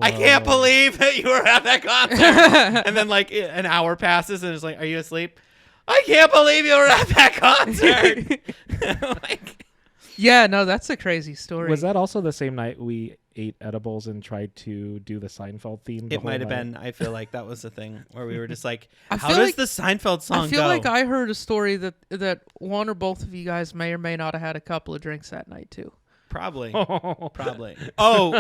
I can't Whoa. believe that you were at that concert. And then like an hour passes, and it's like, are you asleep? I can't believe you were at that concert. Like, Yeah, no, that's a crazy story. Was that also the same night we ate edibles and tried to do the Seinfeld theme? the it whole might have night? been. I feel like that was the thing where we were just like, I how feel does like- the Seinfeld song I feel go? like I heard a story that one or both of you guys may or may not have had a couple of drinks that night too. Probably. Probably. Oh,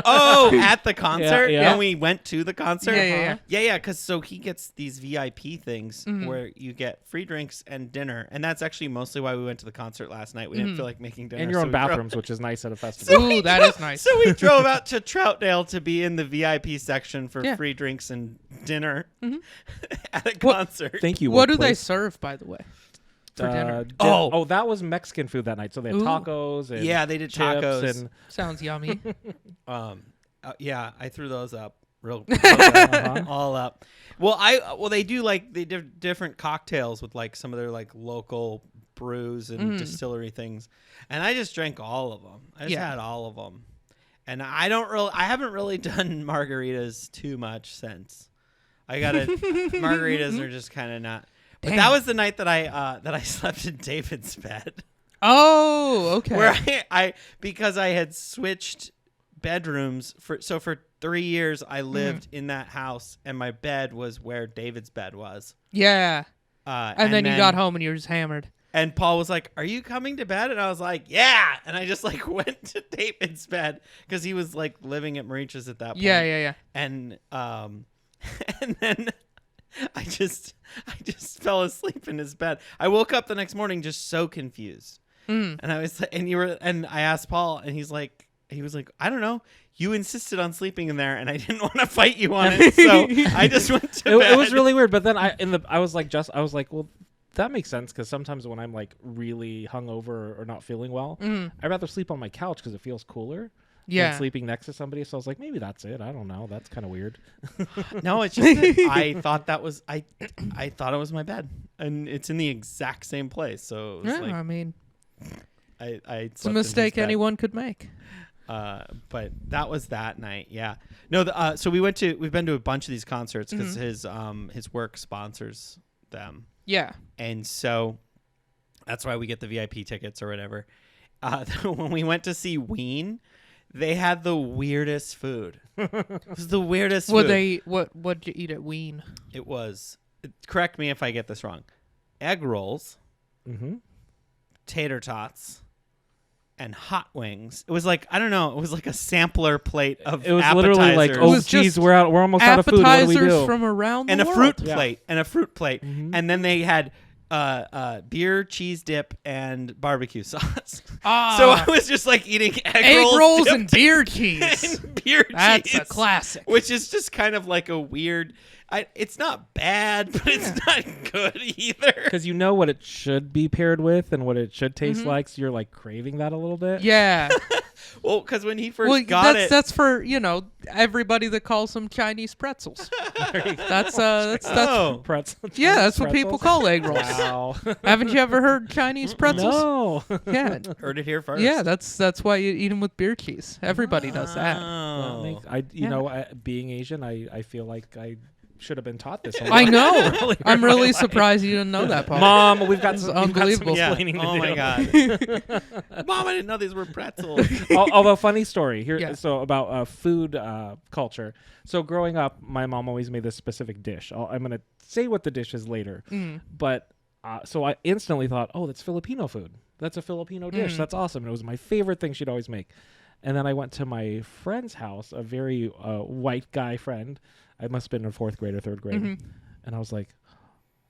at the concert? yeah. When we went to the concert? Yeah. Yeah, because so he gets these VIP things Mhm. where you get free drinks and dinner. And that's actually mostly why we went to the concert last night. We didn't Mhm. feel like making dinner. And your so own we drove- bathrooms, which is nice at a festival. Ooh, that is nice. So we drove out to Troutdale to be in the VIP section for Yeah. free drinks and dinner Mhm. at a What- concert. Thank you. What do they workplace. serve, by the way, for dinner? Oh. that was Mexican food that night. So they had Ooh. tacos and Yeah, they did chips tacos. and Sounds yummy. Yeah, I threw those up real Uh-huh. all up. Well, they do like they do different cocktails with like some of their like local brews and distillery things, and I just drank all of them. I just Yeah. had all of them, and I haven't really done margaritas too much since. Margaritas are just kind of not. But Damn. that was the night that I slept in David's bed. Oh, okay. Where because I had switched bedrooms for 3 years I lived in that house, and my bed was where David's bed was. Yeah. And then you got home and you were just hammered. And Paul was like, "Are you coming to bed?" And I was like, "Yeah." And I just like went to David's bed because he was like living at Maricha's at that point. Yeah. And and then I just fell asleep in his bed. I woke up the next morning just so confused. Mm. And I asked Paul, and he was like, I don't know. You insisted on sleeping in there, and I didn't want to fight you on it, so I just went to bed. It was really weird. But then I was like, well, that makes sense because sometimes when I'm like really hungover or not feeling well, I'd rather sleep on my couch because it feels cooler. Than sleeping next to somebody. So I was like, maybe that's it. I don't know. That's kind of weird. No, it's just that I thought that was I thought it was my bed, and it's in the exact same place. So it was like, I mean, it's a mistake anyone could make. But that was that night. Yeah. No. So we've been to a bunch of these concerts because his work sponsors them. Yeah. And so that's why we get the VIP tickets or whatever. When we went to see Ween, they had the weirdest food. It was the weirdest food. What'd you eat at Ween? It was, correct me if I get this wrong, egg rolls, tater tots, and hot wings. It was like, I don't know, it was like a sampler plate of It was appetizers. literally like, oh geez, we're almost out of food. What do we do? Appetizers from around the and world. And a fruit plate. And then they had beer, cheese dip, and barbecue sauce. So I was just like eating egg rolls and beer cheese. and beer That's cheese. a classic. Which is just kind of like a weird. It's not bad, but it's not good either. Because you know what it should be paired with and what it should taste like, so you're like craving that a little bit. Yeah. Well, because when he first got it, that's for everybody that calls them Chinese pretzels. that's Pretzels. Yeah, that's what people call egg rolls. Wow. Haven't you ever heard Chinese pretzels? No. Yeah. Heard it here first. Yeah, that's why you eat them with beer cheese. Everybody does that. Being Asian, I feel like I should have been taught this. I know. I'm really surprised you didn't know that, Paul. Mom, we've got some unbelievable explaining to do. Oh my god. Mom, I didn't know these were pretzels. Although funny story here. Yeah. So about food culture. So growing up, my mom always made this specific dish. I'm gonna say what the dish is later, but so I instantly thought, oh, that's Filipino food. That's a Filipino dish. That's awesome. And it was my favorite thing she'd always make. And then I went to my friend's house, a very white guy friend. I must have been in 4th grade or 3rd grade. And I was like,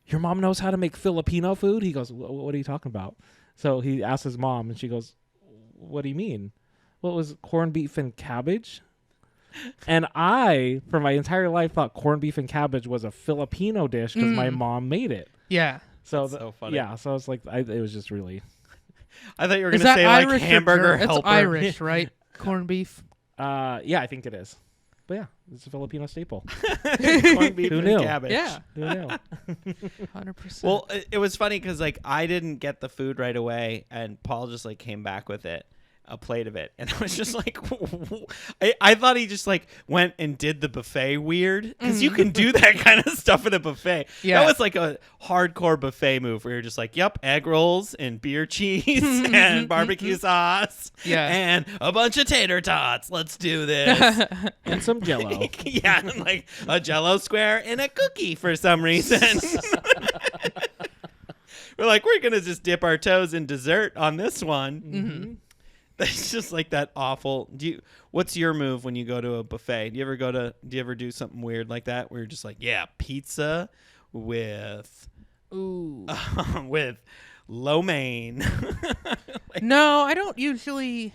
your mom knows how to make Filipino food? He goes, what are you talking about? So he asked his mom, and she goes, what do you mean? Well, it was corned beef and cabbage. And I, for my entire life, thought corned beef and cabbage was a Filipino dish because my mom made it. Yeah. So funny. Yeah, so I was like, it was just really... I thought you were going to say like hamburger helper. It's Irish, right? Corned beef. Yeah, I think it is. But yeah, it's a Filipino staple. Corned beef Who and knew? cabbage. Yeah. Who knew? 100%. Well, it was funny because like I didn't get the food right away, and Paul just like came back with it. A plate of it, and I was just like, I thought he just like went and did the buffet weird, because you can do that kind of stuff at a buffet. Yeah. That was like a hardcore buffet move where you're just like, yep, egg rolls and beer cheese and barbecue sauce, and a bunch of tater tots. Let's do this. And some Jell-O. Yeah, and like a Jell-O square and a cookie for some reason. We're like, we're gonna just dip our toes in dessert on this one. It's just like that awful. What's your move when you go to a buffet? Do you ever do something weird like that where you're just like, yeah, pizza with with lo mein? No, I don't usually.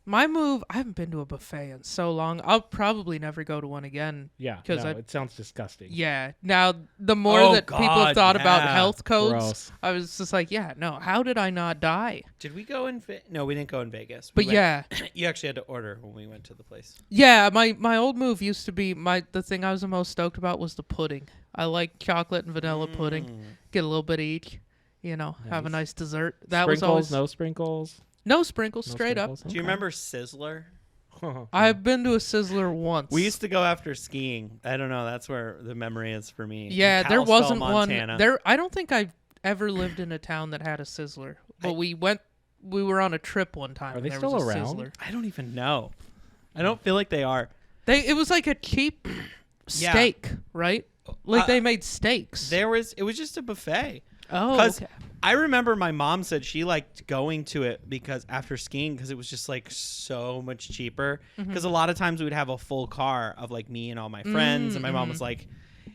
My move, I haven't been to a buffet in so long. I'll probably never go to one again. Yeah, it sounds disgusting. Yeah. Now, the more people have thought about health codes, gross. I was just like, how did I not die? Did we go in? No, we didn't go in Vegas. But you actually had to order when we went to the place. Yeah, my old move used to be the thing I was the most stoked about was the pudding. I like chocolate and vanilla pudding. Get a little bit of each. Have a nice dessert. That sprinkles, was always no sprinkles. No sprinkles, straight up. Do you remember Sizzler? I've been to a Sizzler once. We used to go after skiing. I don't know. That's where the memory is for me. Yeah, in there Kalispell, wasn't Montana. one there. I don't think I've ever lived in a town that had a Sizzler. But we were on a trip one time. Are they and there still was a around? Sizzler. I don't even know. I don't feel like they are. It was like a cheap steak, right? Like they made steaks. It was just a buffet. Oh, okay. I remember my mom said she liked going to it because after skiing, because it was just like so much cheaper. Because a lot of times we would have a full car of like me and all my friends, and my mom was like,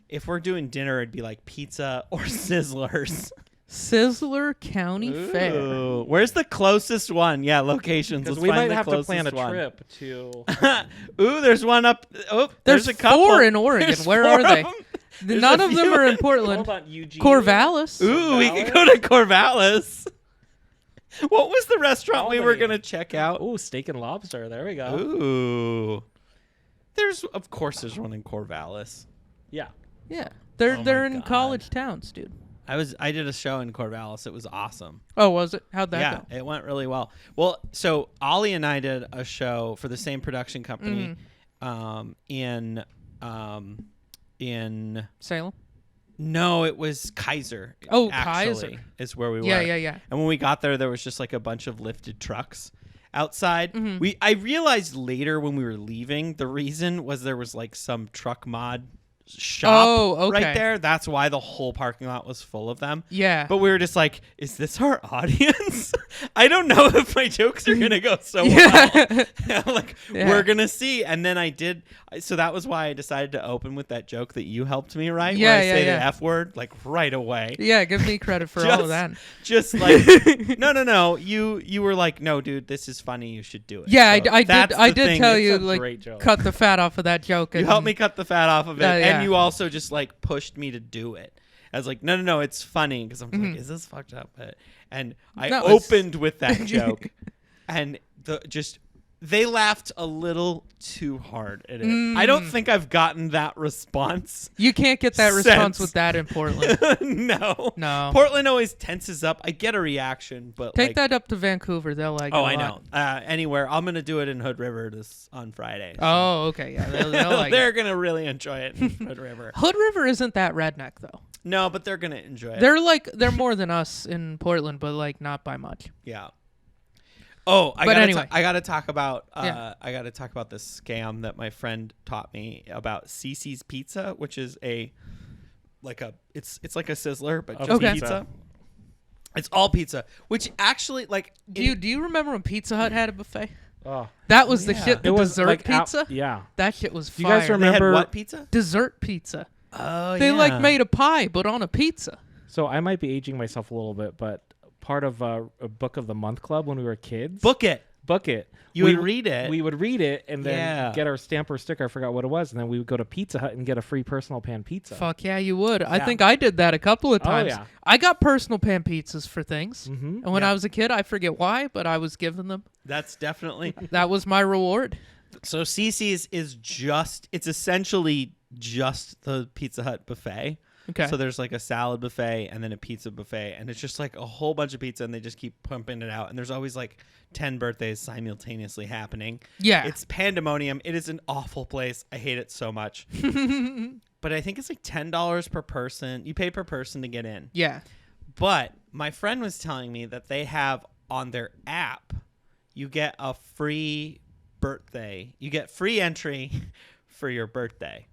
if we're doing dinner, it'd be like pizza or Sizzlers. Sizzler County Fair. Where's the closest one? Yeah, locations. Because Let's we find might have to plan a one. trip to. There's one up. Oh, There's a couple. 4 in Oregon. Where are they? None of them are in Portland. Hold on, Eugene. Corvallis. Ooh, we could go to Corvallis. What was the restaurant we were going to check out? Ooh, steak and lobster. There we go. Ooh. Of course there's one in Corvallis. Yeah. Yeah, Oh they're my in God. college towns, dude. I did a show in Corvallis. It was awesome. Oh, was it? How'd that go? It went really well. Well, so Ollie and I did a show for the same production company in Salem. No, it was Kaiser. Oh, actually, Kaiser is where we were. Yeah. And when we got there was just like a bunch of lifted trucks outside. Mm-hmm. I realized later when we were leaving, the reason was there was like some truck mod shop right there. That's why the whole parking lot was full of them. Yeah. But we were just like, is this our audience? I don't know if my jokes are going to go so well. We're going to see. And then I did. So that was why I decided to open with that joke that you helped me write. Yeah, where I say the F word like right away. Yeah, give me credit for all of that. Just like, no. You were like, no, dude, this is funny. You should do it. Yeah, So I did tell It's you, a like, great joke. cut the fat off of that joke. You And helped me cut the fat off of it. Yeah. And you also just like pushed me to do it. I was like, no, it's funny. Because I'm like, is this fucked up? And I No, it's- opened with that joke. And they laughed a little too hard at it. I don't think I've gotten that response. You can't get that response Sense. with that in Portland. No. Portland always tenses up. I get a reaction, but Take that up to Vancouver. They'll like it Oh, a I lot. know. Anywhere. I'm going to do it in Hood River on Friday. So. Oh, okay. Yeah, they'll like They're it. going to really enjoy it in Hood River. Hood River isn't that redneck, though. No, but they're going to enjoy it. They're more than us in Portland, but like not by much. Yeah. Oh, I gotta talk about Yeah. this scam that my friend taught me about CC's Pizza, which is it's like a Sizzler but just Okay. pizza. It's all pizza, which actually like Do you remember when Pizza Hut had a buffet? Oh. That was the Yeah. shit. The It was dessert like pizza. yeah. That shit was Do fire. you guys they remember had what pizza? Dessert pizza. Oh, They like made a pie, but on a pizza. So I might be aging myself a little bit, but part of a Book of the Month Club when we were kids. Book it. You We would read it. We would read it and then Yeah. get our stamp or sticker. I forgot what it was, and then we would go to Pizza Hut and get a free personal pan pizza. Fuck yeah, you would. I Yeah. think I did that a couple of Oh, times. yeah. I got personal pan pizzas for things. Mm-hmm. And when Yeah. I was a kid, I forget why, but I was given them. That's definitely That was my reward. so. CC's it's essentially just the Pizza Hut buffet. Okay. So there's like a salad buffet and then a pizza buffet, and it's just like a whole bunch of pizza, and they just keep pumping it out. And there's always like 10 birthdays simultaneously happening. Yeah. It's pandemonium. It is an awful place. I hate it so much. But I think it's like $10 per person. You pay per person to get in. Yeah. But my friend was telling me that they have on their app, you get a free birthday. You get free entry for your birthday.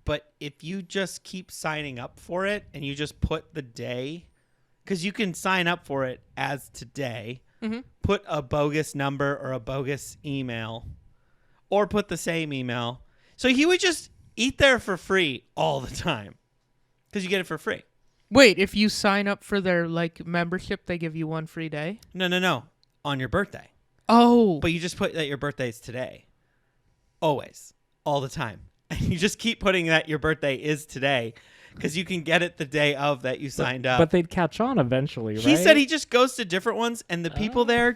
But if you just keep signing up for it and you just put the day, because you can sign up for it as today, put a bogus number or a bogus email, or put the same email. So he would just eat there for free all the time because you get it for free. Wait, if you sign up for their like membership, they give you one free day? No. On your birthday. Oh. But you just put that your birthday's today. Always. All the time. And you just keep putting that your birthday is today because you can get it the day of that you signed up. But they'd catch on eventually, right? He said he just goes to different ones, and the people there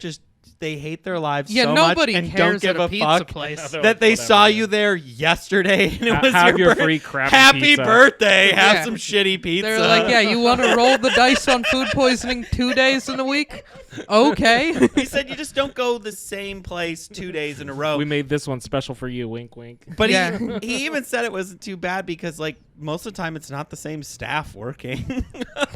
they hate their lives yeah, so nobody much and cares don't give at a a pizza fuck place. that they saw you there yesterday and it was Have your bir- free crappy happy pizza. birthday. Have Yeah. some shitty pizza. They're like, yeah, you want to roll the dice on food poisoning 2 days in a week? Okay. He said you just don't go the same place 2 days in a row. We made this one special for you. Wink, wink. But Yeah. he even said it wasn't too bad because like most of the time it's not the same staff working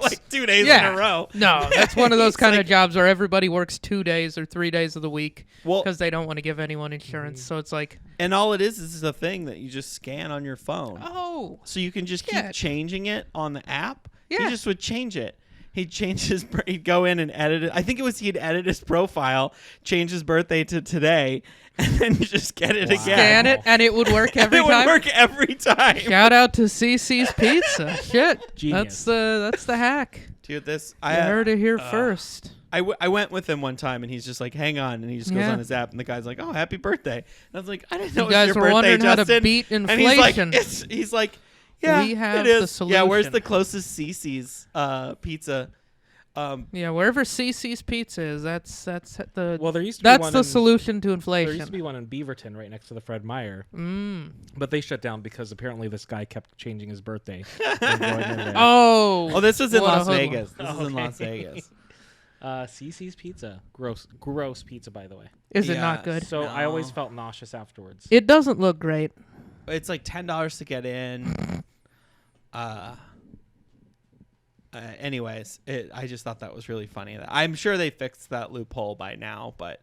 like 2 days Yeah. in a row. No, that's one of those He's kind like- of jobs where everybody works 2 days or 3 days of the week Well, because they don't want to give anyone insurance. So it's like, and all it is a thing that you just scan on your phone. oh, So you can just keep Yeah. changing it on the app. Yeah. He just would change it. He'd go in and edit it. I think it was he'd edit his profile, change his birthday to today, and then just get it again. scan it, and it would work every it would time. work every time. Shout out to CC's Pizza. Shit, Genius. that's the hack. Dude, You heard it here first. I went with him one time, and he's just like, hang on. And he just goes Yeah. on his app, and the guy's like, oh, happy birthday. And I was like, I didn't know You it was guys your were birthday, wondering how to Justin. beat And inflation. he's like, Yeah, we have it is. the solution. Yeah, where's the closest CC's pizza? Yeah, wherever CC's Pizza is, that's the Well, there used to be that's one the in, solution to There inflation. used to be one in Beaverton right next to the Fred Meyer, Mm. but they shut down because apparently this guy kept changing his birthday. and going in there. Oh, this was in what a Las hoodlum. Vegas. This is in Okay. Las Vegas. CC's Pizza. Gross pizza, by the way. Is it Yeah, not good? So I always No. felt nauseous afterwards. It doesn't look great. It's like $10 to get in. Anyways, I just thought that was really funny. I'm sure they fixed that loophole by now, but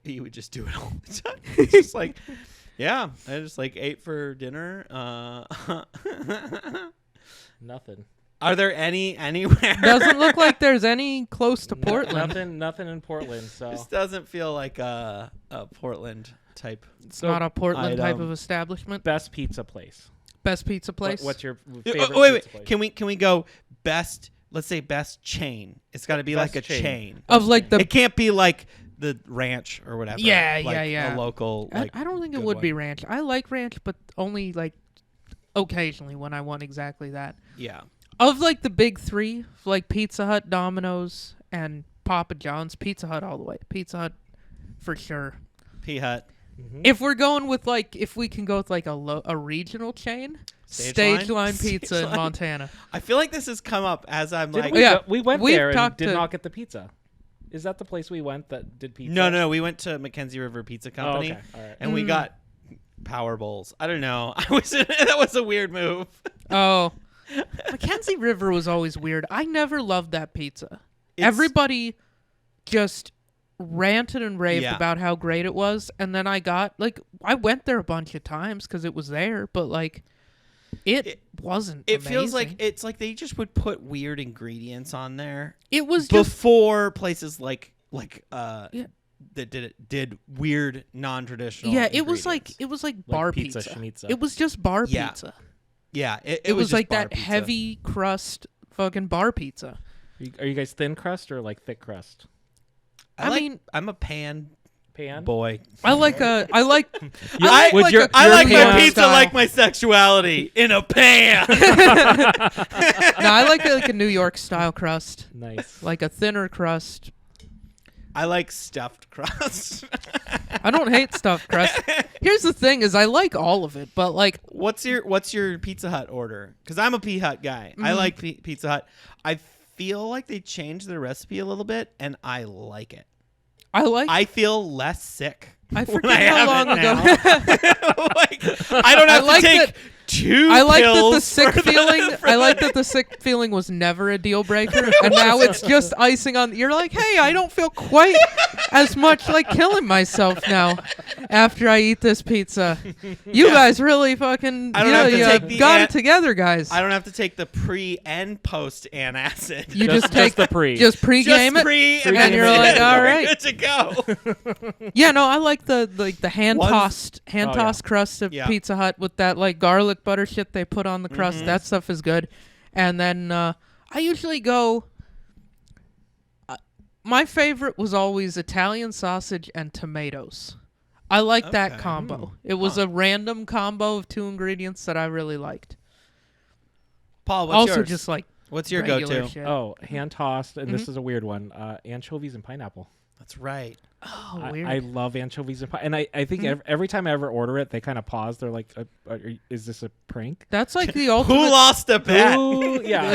he would just do it all the time. It's just like, yeah, I just like ate for dinner. Nothing. Are there anywhere? Doesn't look like there's any close to Portland. Nothing in Portland. So This doesn't feel like a Portland type. It's not a Portland type item. of establishment. best pizza place. Best pizza place. What's your favorite Wait, pizza place? Can we go best? Let's say best chain. It's got to be Best like a chain. of like the It can't be like the ranch or whatever. Yeah, like yeah. A local. Like, I don't think it good would be one. ranch. I like ranch, but only like occasionally when I want exactly that. Yeah. Of like the big three, like Pizza Hut, Domino's, and Papa John's, Pizza Hut all the way. Pizza Hut for sure. P Hut. Mhm. If we're going with like, if we can go with like a regional chain, Stage Line Pizza Stage in Line. Montana. I feel like this has come up as I'm Did like. we, Yeah, we went we've there and talked did to- not get the pizza. Is that the place we went that did pizza? No. We went to Mackenzie River Pizza Oh, Company, okay. All right. and we got Power Bowls. I don't know. That was a weird move. Oh, Mackenzie River was always weird. I never loved that pizza. It's- Everybody just ranted and raved Yeah. about how great it was, and then I went there a bunch of times because it was there, but like it wasn't. It feels like amazing. it's like they just would put weird ingredients on there It was just before places like Yeah. that did weird non-traditional. yeah. It was ingredients. like bar pizza pizza. schnitzel. It was just bar Yeah. pizza. Yeah, It was just like bar that pizza. heavy crust fucking bar pizza. Are you guys thin crust or like thick crust? I mean, I'm a pan Pan. boy. I like my pan pizza style. like my sexuality in a pan. No, I like a New York style crust, Nice. like a thinner crust. I like stuffed crust. I don't hate stuffed crust. Here's the thing: is I like all of it, but like What's your Pizza Hut order? Because I'm a P Hut guy. I like Pizza Hut. I feel like they changed their recipe a little bit, and I like it. I feel less sick. I when forget how have long it ago. now. Like, I don't have I like to take that- 2 I like that the pills sick for feeling. for I like that the sick feeling was never a deal breaker, and now it's just icing on. You're like, hey, I don't feel quite as much like killing myself now after I eat this pizza. You guys really fucking I don't have to take the got it together, guys. I don't have to take the pre and post antacid. You just take the pre. just pregame Just it. pre, and then you're like, all we're right. good to go. Yeah, no, I like the hand Once- tossed crust of Yeah. Pizza Hut with that like garlic butter shit they put on the crust. Mhm. That stuff is good. And then I usually go. My favorite was always Italian sausage and tomatoes. I like that Okay. combo. It was a random combo of 2 ingredients that I really liked. Paul, what's Also, yours? just like What's your regular go-to? shit. Oh, hand tossed, and Mm-hmm. this is a weird one. Anchovies and pineapple. That's right. Oh, weird. I love anchovies and pineapple. And I think every time I ever order it, they kind of pause. They're like, is this a prank? That's like the Who ultimate. lost a bet? Ooh, yeah.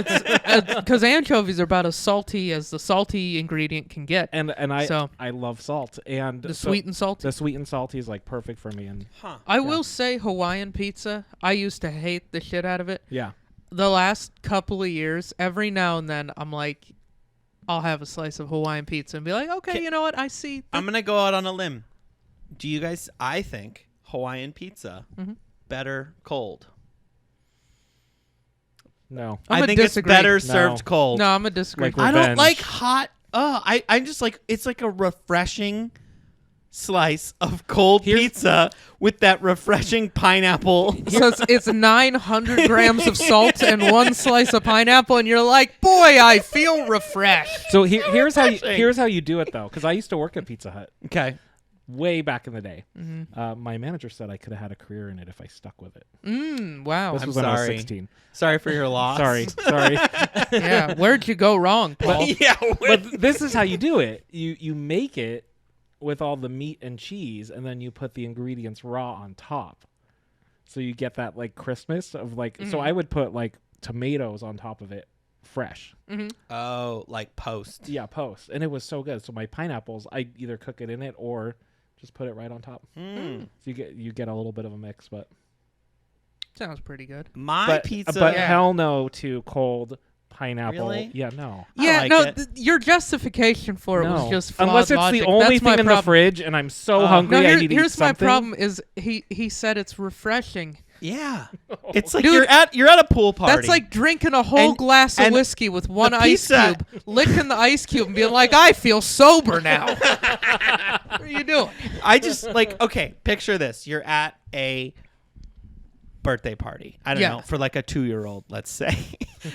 Because anchovies are about as salty as the salty ingredient can get. and So- I love salt. And The so sweet and salty. The sweet and salty is like perfect for me. And Huh. I will say Hawaiian pizza. I used to hate the shit out of it. yeah. The last couple of years, every now and then, I'm like, I'll have a slice of Hawaiian pizza and be like, okay, you know what? I see. I'm going to go out on a limb. Do you guys, I think Hawaiian pizza Mhm. better cold. No. I'm I a think disagree. it's better served cold. No, I'm a disagree. Like I don't revenge. like hot. I'm just like, it's like a refreshing slice of cold pizza with that refreshing pineapple. So it's 900 grams of salt and 1 slice of pineapple, and you're like, boy, I feel refreshed. So here's how refreshing. you do it though, because I used to work at Pizza Hut. Okay. way back in the day. Mm-hmm. My manager said I could have had a career in it if I stuck with it. Wow. This I'm was when I was sorry. 16. Sorry for your loss. Sorry. Yeah. Where'd you go wrong, Paul? But this is how you do it. You make it with all the meat and cheese, and then you put the ingredients raw on top. So you get that like crispness of like. So I would put like tomatoes on top of it, fresh. Mm-hmm. Oh, like post. Yeah, post, and it was so good. So my pineapples, I either cook it in it or just put it right on top. So you get a little bit of a mix, but Sounds pretty good. My pizza. But hell no to cold pineapple. Really? Yeah, no. Yeah, like no. it. Your justification for it was just flawed unless it's logic. the only That's my thing in the problem. fridge, and I'm so hungry. No, I need to eat here's my something. problem. Is he said it's refreshing. Yeah. It's like Dude, you're at a pool party. That's like drinking a whole And- glass of and whiskey with one the ice pizza- cube, licking the ice cube, and being like, "I feel sober now." What are you doing? I just like okay. Picture this: you're at a birthday party. I don't Yeah. know, for like a 2-year-old, let's say,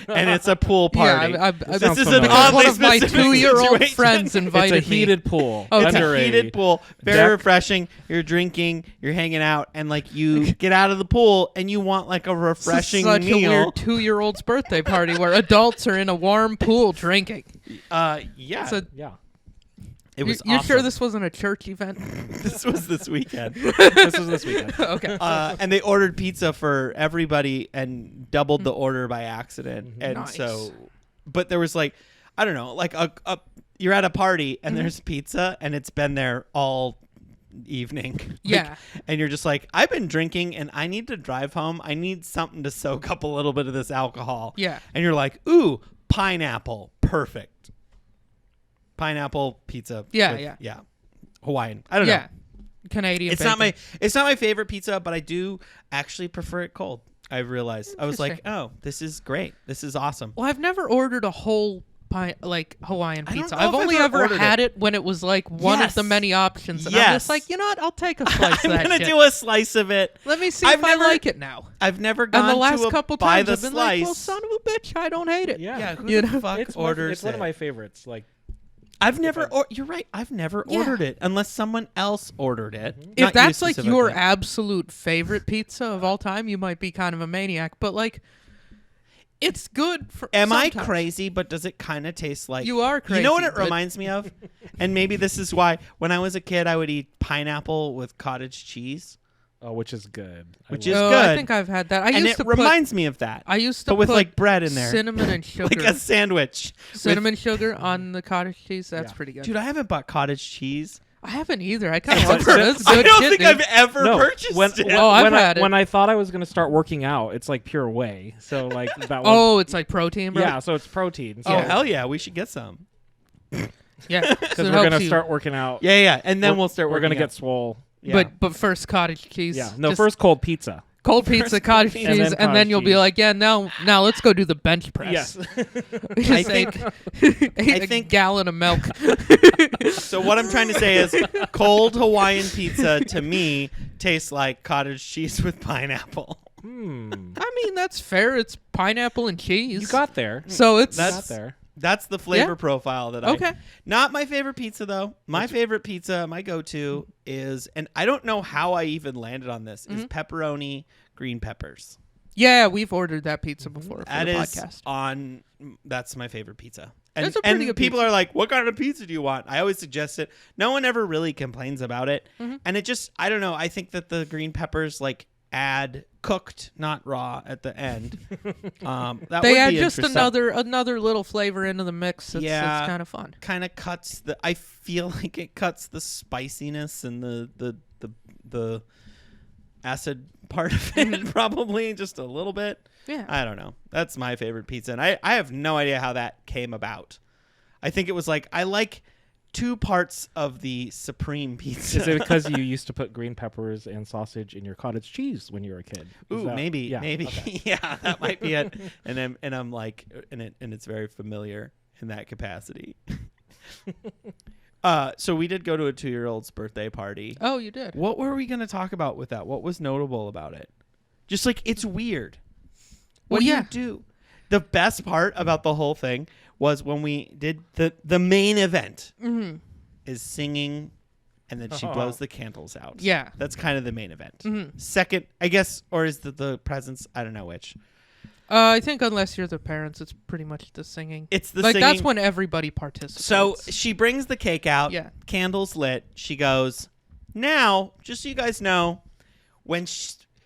and it's a pool party. Yeah, this sounds is an familiar. because oddly one of my specific 2-year-old situation. friends invited It's a me. heated pool. Oh, it's It's under a heated pool, very deck. refreshing. You're drinking, you're hanging out, and like you get out of the pool and you want like a refreshing Such meal. a weird 2-year-old's birthday party where adults are in a warm pool drinking. Yeah, So Yeah. it was. you're sure awesome. this wasn't a church event? This was this weekend. This was this weekend. Okay. And they ordered pizza for everybody and doubled the order by accident. And Nice. so, but there was like, I don't know, like you're at a party and there's pizza and it's been there all evening. Like, Yeah. and you're just like, I've been drinking and I need to drive home. I need something to soak up a little bit of this alcohol. Yeah. And you're like, ooh, pineapple. Perfect. Pineapple pizza. Yeah, yeah. Hawaiian. I don't know. Yeah. Canadian. It's bacon. not my favorite pizza, but I do actually prefer it cold. I realized. I was like, Interesting. oh, this is great. This is awesome. Well, I've never ordered a whole Hawaiian I don't pizza. know I've if I've only ever ever ordered had it when it was like one Yes. of the many options. And I'm Yes. just like, you know what? I'll take a slice I'm of that gonna shit. do a slice of it. Let me see I've if never- I like it now. I've never And gone the last to couple buy times the I've been slice. like, well, son of a bitch, I don't hate it. Yeah. Who You the know? fuck It's orders one of it? my favorites. Like, I've never. You're right. I've never Yeah. ordered it unless someone else ordered it. If Not you that's like your specifically. absolute favorite pizza of all time, you might be kind of a maniac. But like, it's good for. Am I sometimes. crazy? But does it kind of taste like You are You know what crazy, it but- reminds me of? And maybe this is why when I was a kid I would eat pineapple with cottage cheese, which is good. Which I is love good. I think I've had that. I and used it to put. reminds me of that. I used to but with put like bread in there, cinnamon and sugar. like a sandwich. Cinnamon sugar on the cottage cheese. That's Yeah. pretty good. Dude, I haven't bought cottage cheese. I haven't either. I kind of But look for it. That's I good don't shit, think dude. I've ever No, purchased when, it. Oh, I've when had it. When I thought I was going to start working out, it's like pure whey. So like that. Oh, it's like protein, bro. yeah. So it's protein. Oh So, hell yeah, we should get some. Yeah. because we're gonna start working out. Yeah, and then we'll start. We're gonna working get out. swole. Yeah. But first cottage cheese. Yeah. No, Just first cold pizza. cold pizza, cottage pizza. cheese, And then and then cottage you'll be cheese. like, yeah, now let's go do the bench press. Yes. Just I ate- think- ate I think- a gallon of milk. So what I'm trying to say is, cold Hawaiian pizza to me tastes like cottage cheese with pineapple. I mean, that's fair. It's pineapple and cheese. You got there. so it's That's- Got there. That's the flavor Yeah. profile that Okay. Not my favorite pizza though. My favorite pizza, my go-to is, and I don't know how I even landed on this, Mm-hmm. is pepperoni green peppers. yeah. We've ordered that pizza before for That the is podcast. that's my favorite pizza. And, It's a pretty and good people pizza. are like, what kind of pizza do you want? I always suggest it. No one ever really complains about it. Mm-hmm. And it just, I don't know. I think that the green peppers like add cooked, not raw at the end. That They would add be just interesting. another little flavor into the mix. It's Yeah. kind of fun. Kind of cuts the, I feel like it cuts the spiciness and the acid part of it probably just a little bit. Yeah. I don't know. That's my favorite pizza. And I have no idea how that came about. I think it was like, I like 2 parts of the supreme pizza. Is it because you used to put green peppers and sausage in your cottage cheese when you were a kid? Is Ooh, that- maybe. yeah, okay. Yeah, that might be it. And I'm like, and it's very familiar in that capacity. So we did go to a 2-year-old's birthday party. Oh, you did. What were we going to talk about with that? What was notable about it? Just like, it's weird. What Well, do yeah. you do? The best part about the whole thing was when we did the main event Mm-hmm. is singing and then she blows the candles out. Yeah. That's kind of the main event. Mm-hmm. Second, I guess, or is the presents? I don't know which. I think unless you're the parents, it's pretty much the singing. It's the like singing. that's when everybody participates. So she brings the cake out. Yeah. Candles lit. She goes, now, just so you guys know, when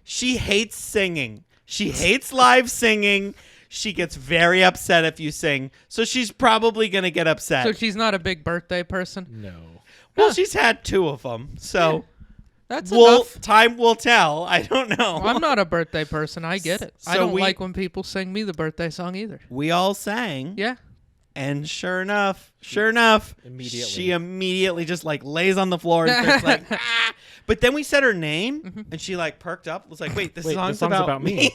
she hates singing. She hates live singing. She gets very upset if you sing. So she's probably going to get upset. So she's not a big birthday person? No. Well, she's had 2 of them. So that's enough. time will tell. I don't know. I'm not a birthday person. I get it. I So don't like when people sing me the birthday song either. We all sang. Yeah. And sure enough, Immediately. she immediately just like lays on the floor and starts like, ah! But then we said her name, and she like perked up. Was like, wait, this song's about me.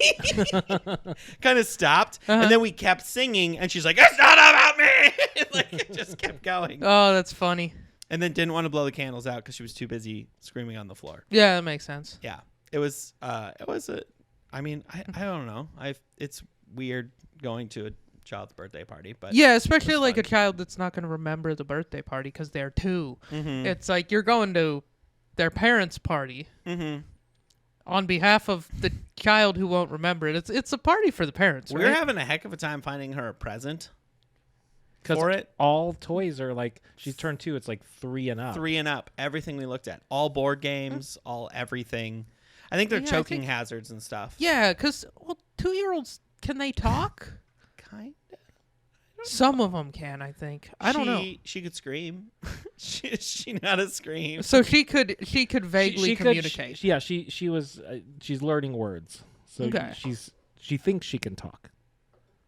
Kind of stopped, and then we kept singing, and she's like, it's not about me. Like it just kept going. Oh, that's funny. And then didn't want to blow the candles out because she was too busy screaming on the floor. Yeah, that makes sense. Yeah, it was I don't know. It's weird going to a child's birthday party, but yeah, especially like a child that's not going to remember the birthday party because they're 2. Mm-hmm. It's like you're going to their parents' party on behalf of the child who won't remember it. It's a party for the parents. We're right? having a heck of a time finding her a present Because for it. all toys are like, she's turned 2. It's like 3 and up. 3 and up. Everything we looked at, all board games, all everything. I think they're Yeah, I choking think- hazards and stuff. Yeah, because 2-year-olds, can they talk? Kind of. Some of them can, I think. I don't know. She could scream. she knew how to scream. So she could vaguely She communicate. she's learning words. So Okay. she thinks she can talk.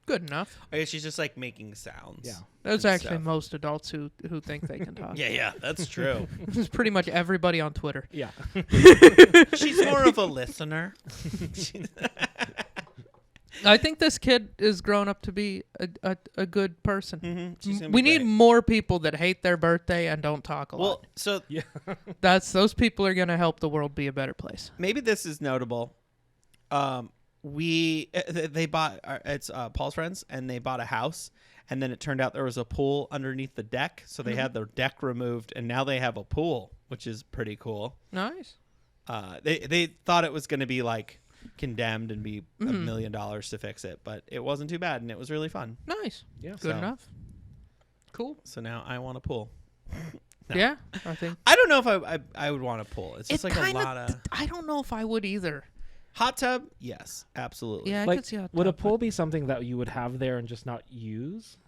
Good enough. Oh, yeah, she's just like making sounds. Yeah. That's and actually stuff. most adults who think they can talk. Yeah, that's true. This is pretty much everybody on Twitter. Yeah. She's more of a listener. I think this kid is grown up to be a good person. Mm-hmm. She's gonna be We need great. more people that hate their birthday and don't talk a Well, lot. so Those people are going to help the world be a better place. maybe this is notable. They bought it's Paul's friends, and they bought a house, and then it turned out there was a pool underneath the deck, so they had their deck removed, and now they have a pool, which is pretty cool. Nice. They thought it was going to be like condemned and be $1 million to fix it, but it wasn't too bad, and it was really fun. Nice. Yeah. Good So- enough. Cool. So now I want a pool. No. Yeah, I think. I don't know if I would want a pool. It's just like a kinda- lot of I don't know if I would either. hot tub. Yes, absolutely. Yeah, I Like, could see how. would a pool be something that you would have there and just not use?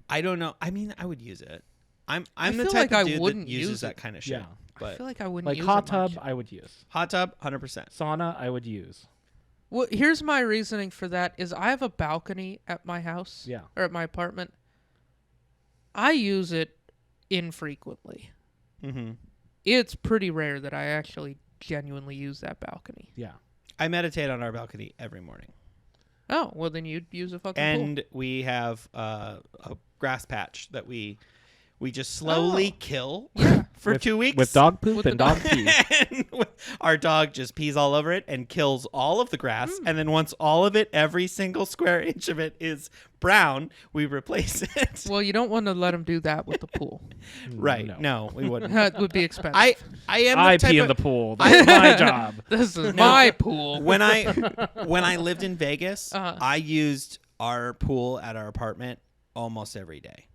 I don't know. I mean, I would use it. I'm I the feel type like of I dude wouldn't that uses use that it. kind of shit. Yeah. I But feel like I wouldn't Like use hot it much. tub, I would use. hot tub, 100%. Sauna, I would use. Well, here's my reasoning for that: is I have a balcony at my house, Yeah. or at my apartment. I use it infrequently. Mm-hmm. It's pretty rare that I actually genuinely use that balcony. Yeah. I meditate on our balcony every morning, Oh, well then you'd use a fucking pool. and we have a grass patch that we just slowly Oh. kill Yeah. for 2 weeks With dog poop With and the dog pee. and our dog just pees all over it and kills all of the grass. And then once all of it, every single square inch of it is brown, we replace it. Well, you don't want to let them do that with the pool. Right. No, we wouldn't. That would be expensive. I am I the type pee in of, the pool. That's my job. This is my pool. when I lived in Vegas, Uh-huh. I used our pool at our apartment almost every day.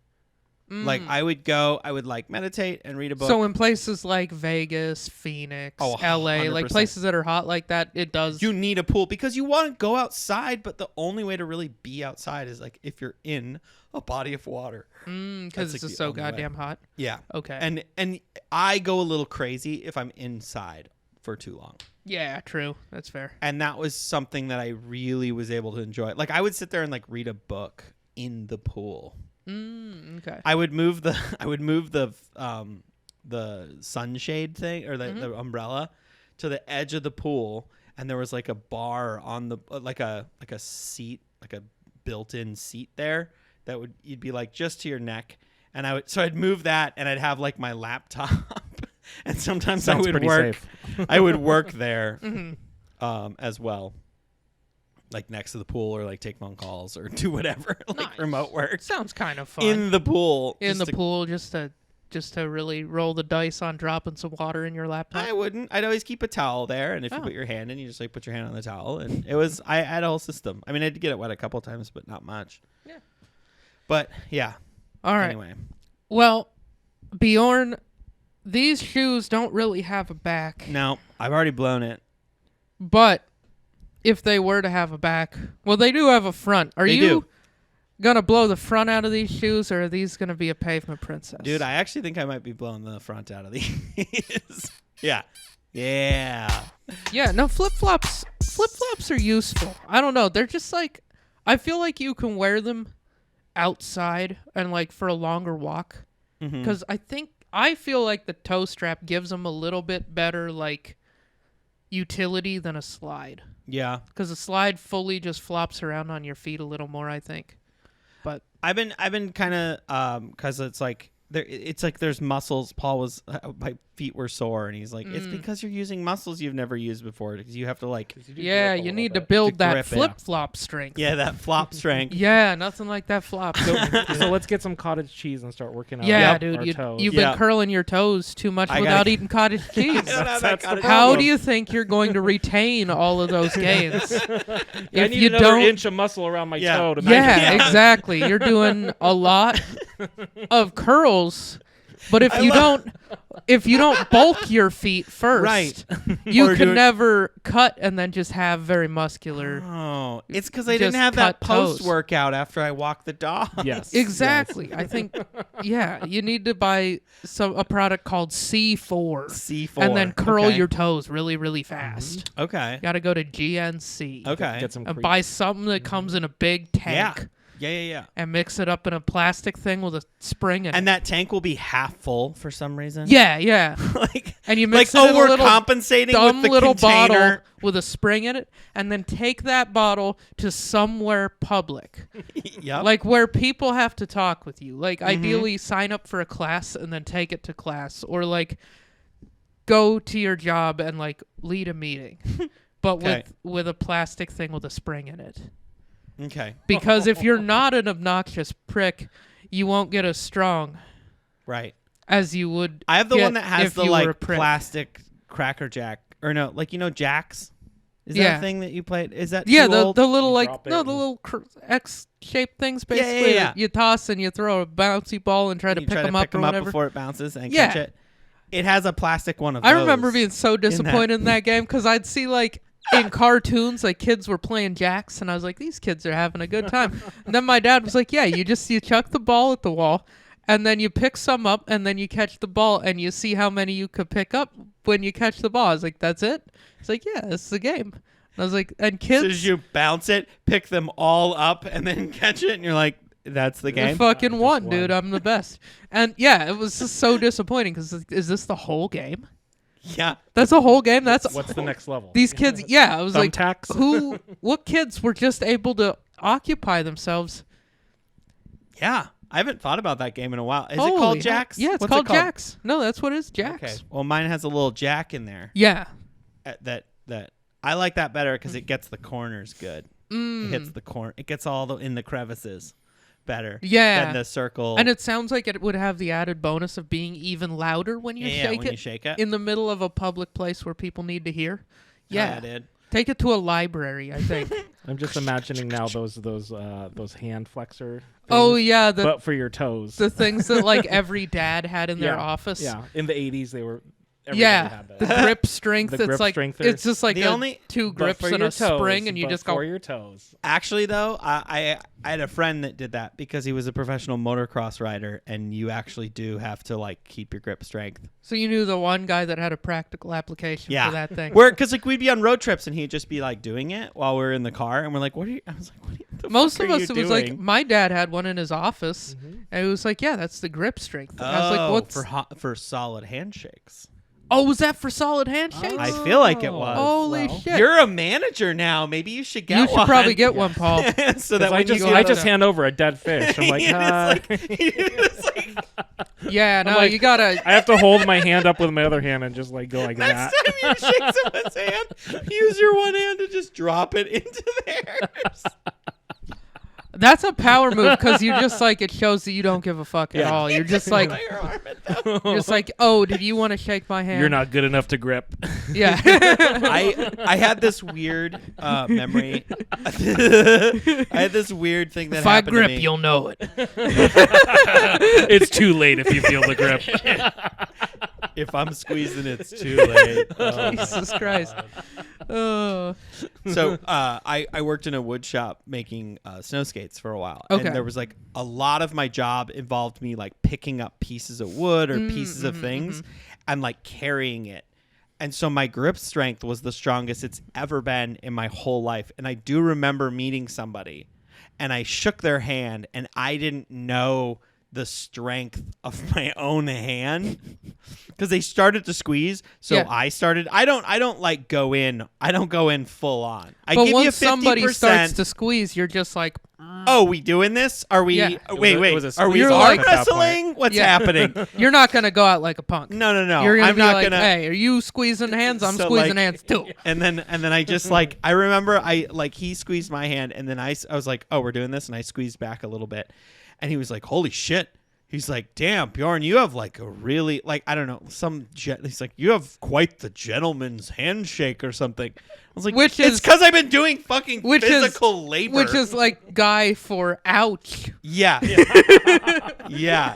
Like I would like meditate and read a book. So in places like Vegas, Phoenix, Oh, LA, like 100%. places that are hot like that, it does. you need a pool because you want to go outside, but the only way to really be outside is like if you're in a body of water. Because That's, it's like, just the so only way. goddamn hot. Yeah. Okay. And I go a little crazy if I'm inside for too long. Yeah, true. That's fair. And that was something that I really was able to enjoy. Like I would sit there and like read a book in the pool. Okay. I would move the sunshade thing or the umbrella to the edge of the pool, and there was like a bar on the like a seat, like a built-in seat there that you'd be like just to your neck, and I'd move that, and I'd have like my laptop, and sometimes Sounds I would pretty work. safe. I would work there as well. Like next to the pool, or like take phone calls, or do whatever, like Nice. remote work Sounds kind of fun. in the pool. In just the to- pool, just to just to really roll the dice on dropping some water in your laptop? I wouldn't. I'd always keep a towel there, and if you Oh. put your hand in, you just like put your hand on the towel, and it was. I had a whole system. I mean, I had to get it wet a couple times, but not much. Yeah. But yeah. All right. Anyway. Well, Bjorn, these shoes don't really have a back. No, I've already blown it. But if they were to have a back, well, they do have a front. Are They you do. gonna blow the front out of these shoes, or are these gonna be a pavement princess? Dude, I actually think I might be blowing the front out of these. Yeah. Yeah. Yeah, no, flip-flops are useful. I don't know. They're just like, I feel like you can wear them outside and like for a longer walk. Mhm. Because I feel like the toe strap gives them a little bit better like utility than a slide. Yeah. Because a slide fully just flops around on your feet a little more, I think. But I've been kind of because it's like there's muscles. Paul was my feet were sore, and he's like, it's because you're using muscles you've never used before, because you have to like yeah, you need to build that grip it. flip-flop strength. yeah, that flop strength. Yeah, nothing like that flop. So let's get some cottage cheese and start working out Yeah, our dude, toes. you've Yeah. been curling your toes too much I without gotta- eating cottage cheese. I don't have that That's the cottage How cheese. do you think you're going to retain all of those gains? I if need you another don't, inch of muscle around my Yeah. toe to yeah, match it. exactly. You're doing a lot of curls, but if you don't bulk your feet first, Right. you Or can do it- never cut and then just have very muscular. Oh, it's because I Just didn't have that cut toes. post workout after I walked the dog. Yes. Exactly. I think, yeah, you need to buy a product called C4. C4, And then curl okay. your toes really, really fast. Okay. Got to go to GNC. Okay. Get some And creep. buy something that comes in a big tank. Yeah. And mix it up in a plastic thing with a spring in it. And that tank will be half full for some reason. Yeah. like And you like mix it oh, in a we're little compensating dumb with the little container. bottle with a spring in it, and then take that bottle to somewhere public. Yep. Like where people have to talk with you. Like Mm-hmm. ideally sign up for a class and then take it to class, or like go to your job and like lead a meeting. But Okay. with a plastic thing with a spring in it. Okay. Because if you're not an obnoxious prick, you won't get as strong Right. as you would. I have the get one that has if the you were a like prick. plastic cracker jack, or no, like jacks. Is that Yeah. a thing that you played? Is that Yeah, too the old? little You like drop it no the and- little X-shaped things Yeah, yeah, basically. yeah. that you toss and you throw a bouncy ball and try to You pick try them to up pick or them up whatever. before it bounces and Yeah. catch it. It has a plastic one of I those. remember being so disappointed in that game because I'd see like in cartoons like kids were playing jacks and I was like, these kids are having a good time. And then my dad was like, yeah, you chuck the ball at the wall and then you pick some up and then you catch the ball and you see how many you could pick up when you catch the ball. I was like, that's it? He's like, yeah, this is the game. And I was like, and So kids you bounce it, pick them all up, and then catch it, and you're like, that's the I game. fucking just won, won. dude. I'm the best. And yeah, it was just so disappointing because is this the whole game? Yeah. That's the whole game? That's What's the next level? These kids, yeah, I was like, Thumbtacks? what kids were just able to occupy themselves? Yeah. I haven't thought about that game in a while. Is it Holy called hell. Jacks? Yeah, it's What's called it called? Jacks. No, that's what it is, Jacks. Okay. Well, mine has a little jack in there. Yeah. That I like that better because it gets the corners good. It hits the corner. It gets all in the crevices better. Yeah. Than the circle. And it sounds like it would have the added bonus of being even louder when you shake when it you shake it. in the middle of a public place where people need to hear. Yeah. dude. Take it to a library, I think. I'm just imagining now those hand flexor. Oh, things, yeah. but for your toes. The things that like every dad had in their Yeah, office. Yeah, in the 80s they were. Everybody Yeah, had that. the grip strength. The it's grip like strengther. it's just like The a only- two But grips for and your a spring, toes, and you but just for go. your toes. Actually, though, I had a friend that did that because he was a professional motocross rider, and you actually do have to like keep your grip strength. So you knew the one guy that had a practical application Yeah, for that thing. because like we'd be on road trips, and he'd just be like doing it while we are in the car, and we're like, "What are you?" I was like, "What? The Most fuck of are us, you it was like doing?" my dad had one in his office, and it was like, yeah, that's the grip strength. And I was like, what's for solid handshakes? Oh, was that for solid handshakes? I feel like it was. Holy well. shit! You're a manager now. Maybe you should get you one. should probably get one, Paul. so that I when just you go I out just there- hand over a dead fish. I'm like, it's like Yeah, no, like- you gotta. I have to hold my hand up with my other hand and just like go like next that. time you shake someone's hand, use your one hand to just drop it into theirs. That's a power move because you're just like, it shows that you don't give a fuck at all. You're just like, oh, did you want to shake my hand? You're not good enough to grip. Yeah. I had this weird memory. I had this weird thing that If I happened grip, to me. you'll know it. It's too late if you feel the grip. If I'm squeezing, it's too late. Oh, Jesus Christ. Oh. So I worked in a wood shop making snow skates for a while. Okay. And there was like a lot of my job involved me like picking up pieces of wood or pieces of things and like carrying it. And so my grip strength was the strongest it's ever been in my whole life. And I do remember meeting somebody and I shook their hand and I didn't know the strength of my own hand because they started to squeeze. So Yeah. I don't like go in. I don't go in full on. I But give once you 50%. somebody starts to squeeze, you're just like, Oh, we doing this? Are we? Yeah. Wait. It was a Are we squeeze off arm at that wrestling? What's Yeah. happening? you're not going to go out like a punk. No. You're going to I'm be not like, gonna. hey, are you squeezing hands? I'm So, squeezing like- hands too. And then I just like I remember he squeezed my hand and then I was like, oh, we're doing this, and I squeezed back a little bit, and he was like, holy shit. He's like, damn, Bjorn, you have like a really, like, I don't know, he's like, you have quite the gentleman's handshake or something. I was like, Which it's is- because I've been doing fucking which is- physical labor. Which is like guy for ouch. Yeah. Yeah.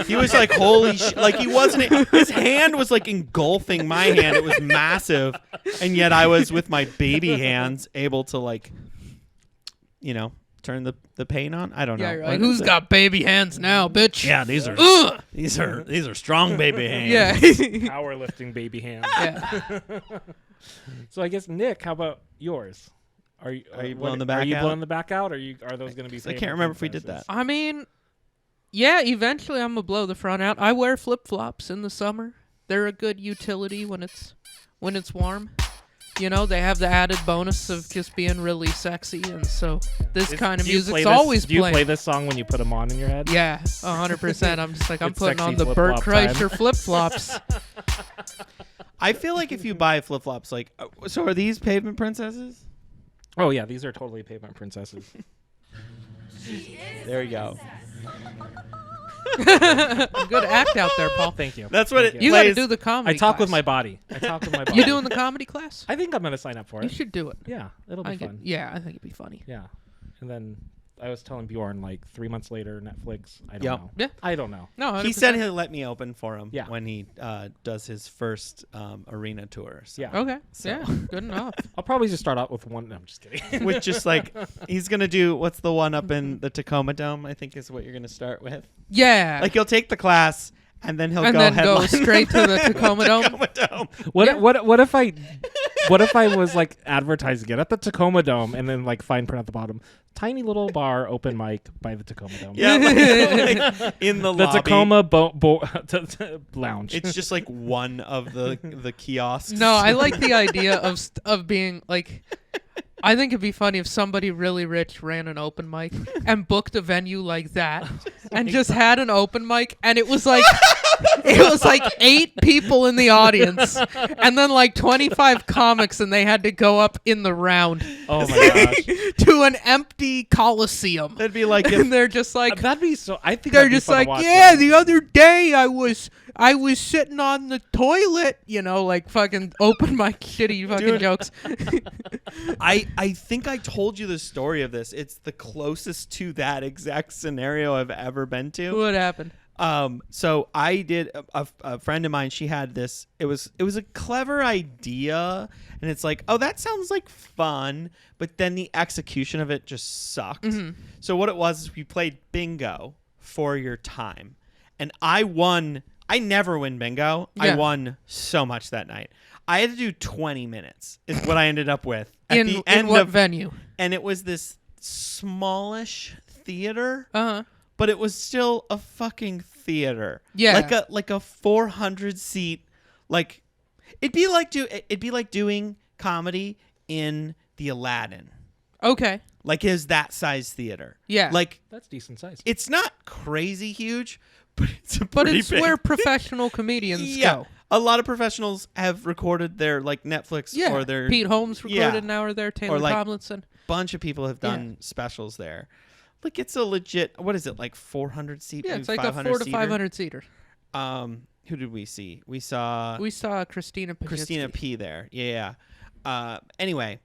He was like, holy shit. Like, he wasn't, his hand was like engulfing my hand. It was massive. And yet I was with my baby hands able to, like, turn the paint on. I don't know. Yeah, you're What like, is who's it? got baby hands now, bitch? Yeah, these are Ugh! these are strong baby hands. Yeah. Powerlifting baby hands. Yeah. So I guess Nick, how about yours? Are you blowing the back Are you out? blowing the back out? Are those going to be? I payment can't remember if we did princesses? that. I mean, yeah, eventually I'm gonna blow the front out. I wear flip-flops in the summer. They're a good utility when it's warm. You know, they have the added bonus of just being really sexy, and so this kind of Do you play music's this- always Do you playing. play this song when you put them on in your head? Yeah, 100%. I'm just like, I'm It's putting sexy on the Burt flip-flop time. Kreischer flip-flops. I feel like if you buy flip-flops, like, so are these pavement princesses? Oh yeah, these are totally pavement princesses. There you go. Good act out there, Paul. Thank you. That's what Thank it You you. got to plays- do the comedy I talk with class. my body. I talk with my body. You doing the comedy class? I think I'm going to sign up for You it. should do it. Yeah, it'll be fun. Yeah, I think it'd be funny. Yeah, and then I was telling Bjorn like 3 months later, Netflix. I don't Yep. know. Yeah. I don't know. No, 100%. He said he'll let me open for him Yeah. when he does his first arena tour. So. Yeah. Okay. So- Yeah, good enough. I'll probably just start out with one. No, I'm just kidding. With just like, he's going to do, what's the one up in the Tacoma Dome, I think is what you're going to start with. Yeah. Like, he'll take the class and then he'll and go then headline go straight to the Tacoma Dome. Tacoma Dome. What Yeah. what if I was like advertising it at the Tacoma Dome and then like fine print at the bottom, tiny little bar open mic by the Tacoma Dome. Yeah, like, in the The lobby. Tacoma lounge. It's just like one of the kiosks. No, I like the idea of being like. I think it'd be funny if somebody really rich ran an open mic and booked a venue like that, and just had an open mic, and it was like 8 people in the audience, and then like 25 comics, and they had to go up in the round Oh my gosh. to an empty coliseum, That'd be like if and they're just like. That'd be so. I think They're that'd be just fun to like, watch, yeah, though. the other day I was sitting on the toilet, like fucking open mic shitty fucking Dude. jokes. I think I told you the story of this. It's the closest to that exact scenario I've ever been to. What happened? So I did a friend of mine. She had this. It was a clever idea, and it's like, oh, that sounds like fun, but then the execution of it just sucked. Mm-hmm. So what it was is we played bingo for your time, and I won. I never win bingo. Yeah. I won so much that night. I had to do 20 minutes is what I ended up with at In the end what of venue? and it was this smallish theater, Uh-huh. but it was still a fucking theater. Yeah. like a 400 seat. Like it'd be like doing comedy in the Aladdin. Okay. Like is that size theater. Yeah. Like That's decent size. it's not crazy huge, but it's a But pretty it's big. where professional comedians yeah. go. A lot of professionals have recorded their like Netflix Yeah. or their Pete Holmes recorded Yeah. an hour there. Taylor like- Tomlinson. bunch of people have done specials there. Like it's a legit. What is it like 400 seat? Yeah, maybe it's like a 500 400 to seater? 500 seater. Who did we see? We saw Christina Pajitsky. Christina P. there. Yeah. Anyway,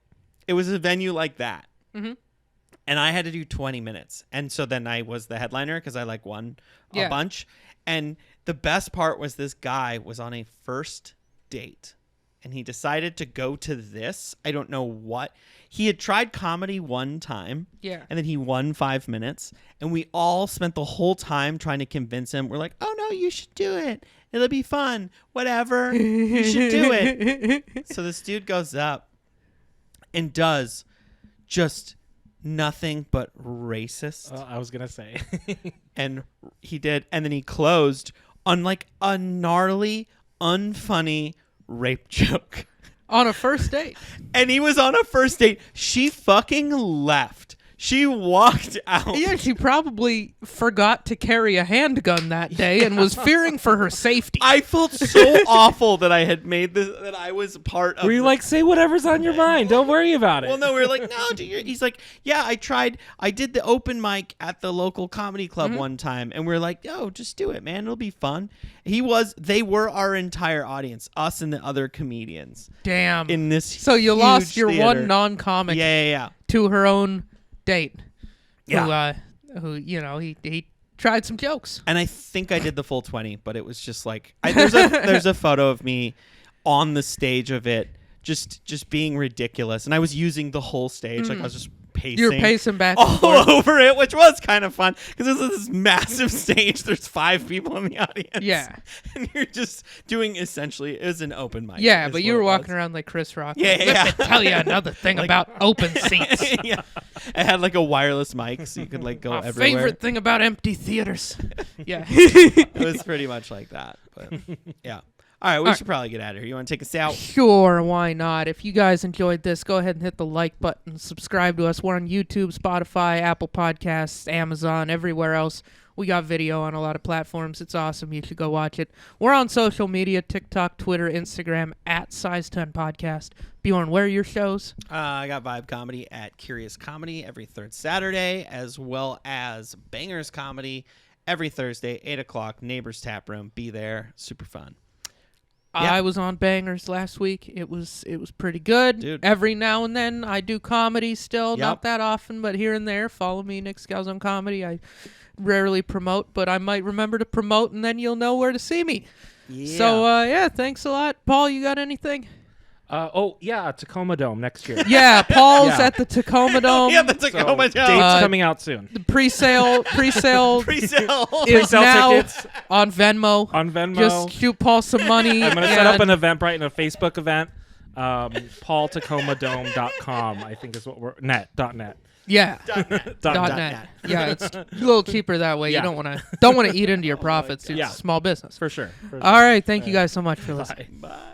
it was a venue like that. Mm-hmm. And I had to do 20 minutes. And so then I was the headliner because I like won a bunch. And the best part was this guy was on a first date. And he decided to go to this. I don't know what. He had tried comedy one time. Yeah. And then he won 5 minutes. And we all spent the whole time trying to convince him. We're like, oh, no, you should do it. It'll be fun. Whatever. You should do it. So this dude goes up and does just nothing but racist. I was going to say. And he did. And then he closed on like a gnarly, unfunny rape joke. On a first date. And he was on a first date. She fucking left. She walked out. Yeah, she probably forgot to carry a handgun that day and was fearing for her safety. I felt so awful that I had made this, that I was part of. Were you like, say whatever's on your mind. Don't worry about it. Well, no, we were like, no, he's like, yeah, I did the open mic at the local comedy club one time. And we are like, yo, just do it, man. It'll be fun. They were our entire audience, us and the other comedians. Damn. In this So you lost your theater. one non-comic Yeah. to her own date. Yeah. Who he tried some jokes. And I think I did the full 20, but it was just like there's a photo of me on the stage of it, just being ridiculous, and I was using the whole stage, like I was just pacing. You're pacing back all and forth. over it, which was kind of fun because this is this massive stage. There's 5 people in the audience. Yeah, and you're just doing essentially it was an open mic. Yeah, but you were walking around like Chris Rock. Yeah, like, yeah. Let me tell you another thing about open seats. Yeah, it had like a wireless mic, so you could like go My everywhere. favorite thing about empty theaters. Yeah, It was pretty much like that. But yeah. All right, we should probably get out of here. You want to take us out? Sure, why not? If you guys enjoyed this, go ahead and hit the like button. Subscribe to us. We're on YouTube, Spotify, Apple Podcasts, Amazon, everywhere else. We got video on a lot of platforms. It's awesome. You should go watch it. We're on social media, TikTok, Twitter, Instagram, at Size10 Podcast. Bjorn, where are your shows? I got Vibe Comedy at Curious Comedy every third Saturday, as well as Bangers Comedy every Thursday, 8 o'clock, Neighbors Tap Room. Be there. Super fun. Yeah. I was on Bangers last week. It was pretty good. Dude. Every now and then I do comedy still, Yep. not that often, but here and there. Follow me, Nick Scalzone Comedy. I rarely promote, but I might remember to promote, and then you'll know where to see me. Yeah. So, thanks a lot. Paul, you got anything? Tacoma Dome next year. Yeah, Paul's Yeah. at the Tacoma Dome. yeah, the Tacoma Dates Dome. coming out soon. The pre-sale Pre-sale. is Pre-sale now tickets on Venmo. on Venmo. Just shoot Paul some money. I'm going to set up an Eventbrite and a Facebook event. PaulTacomaDome.com, I think is what we're... .net. Yeah. .net. .net. Yeah, it's a little cheaper that way. Yeah. You don't want to eat into your profits. It's Yeah. a small business. For sure. All right. Thank you guys so much for listening. Bye. Bye.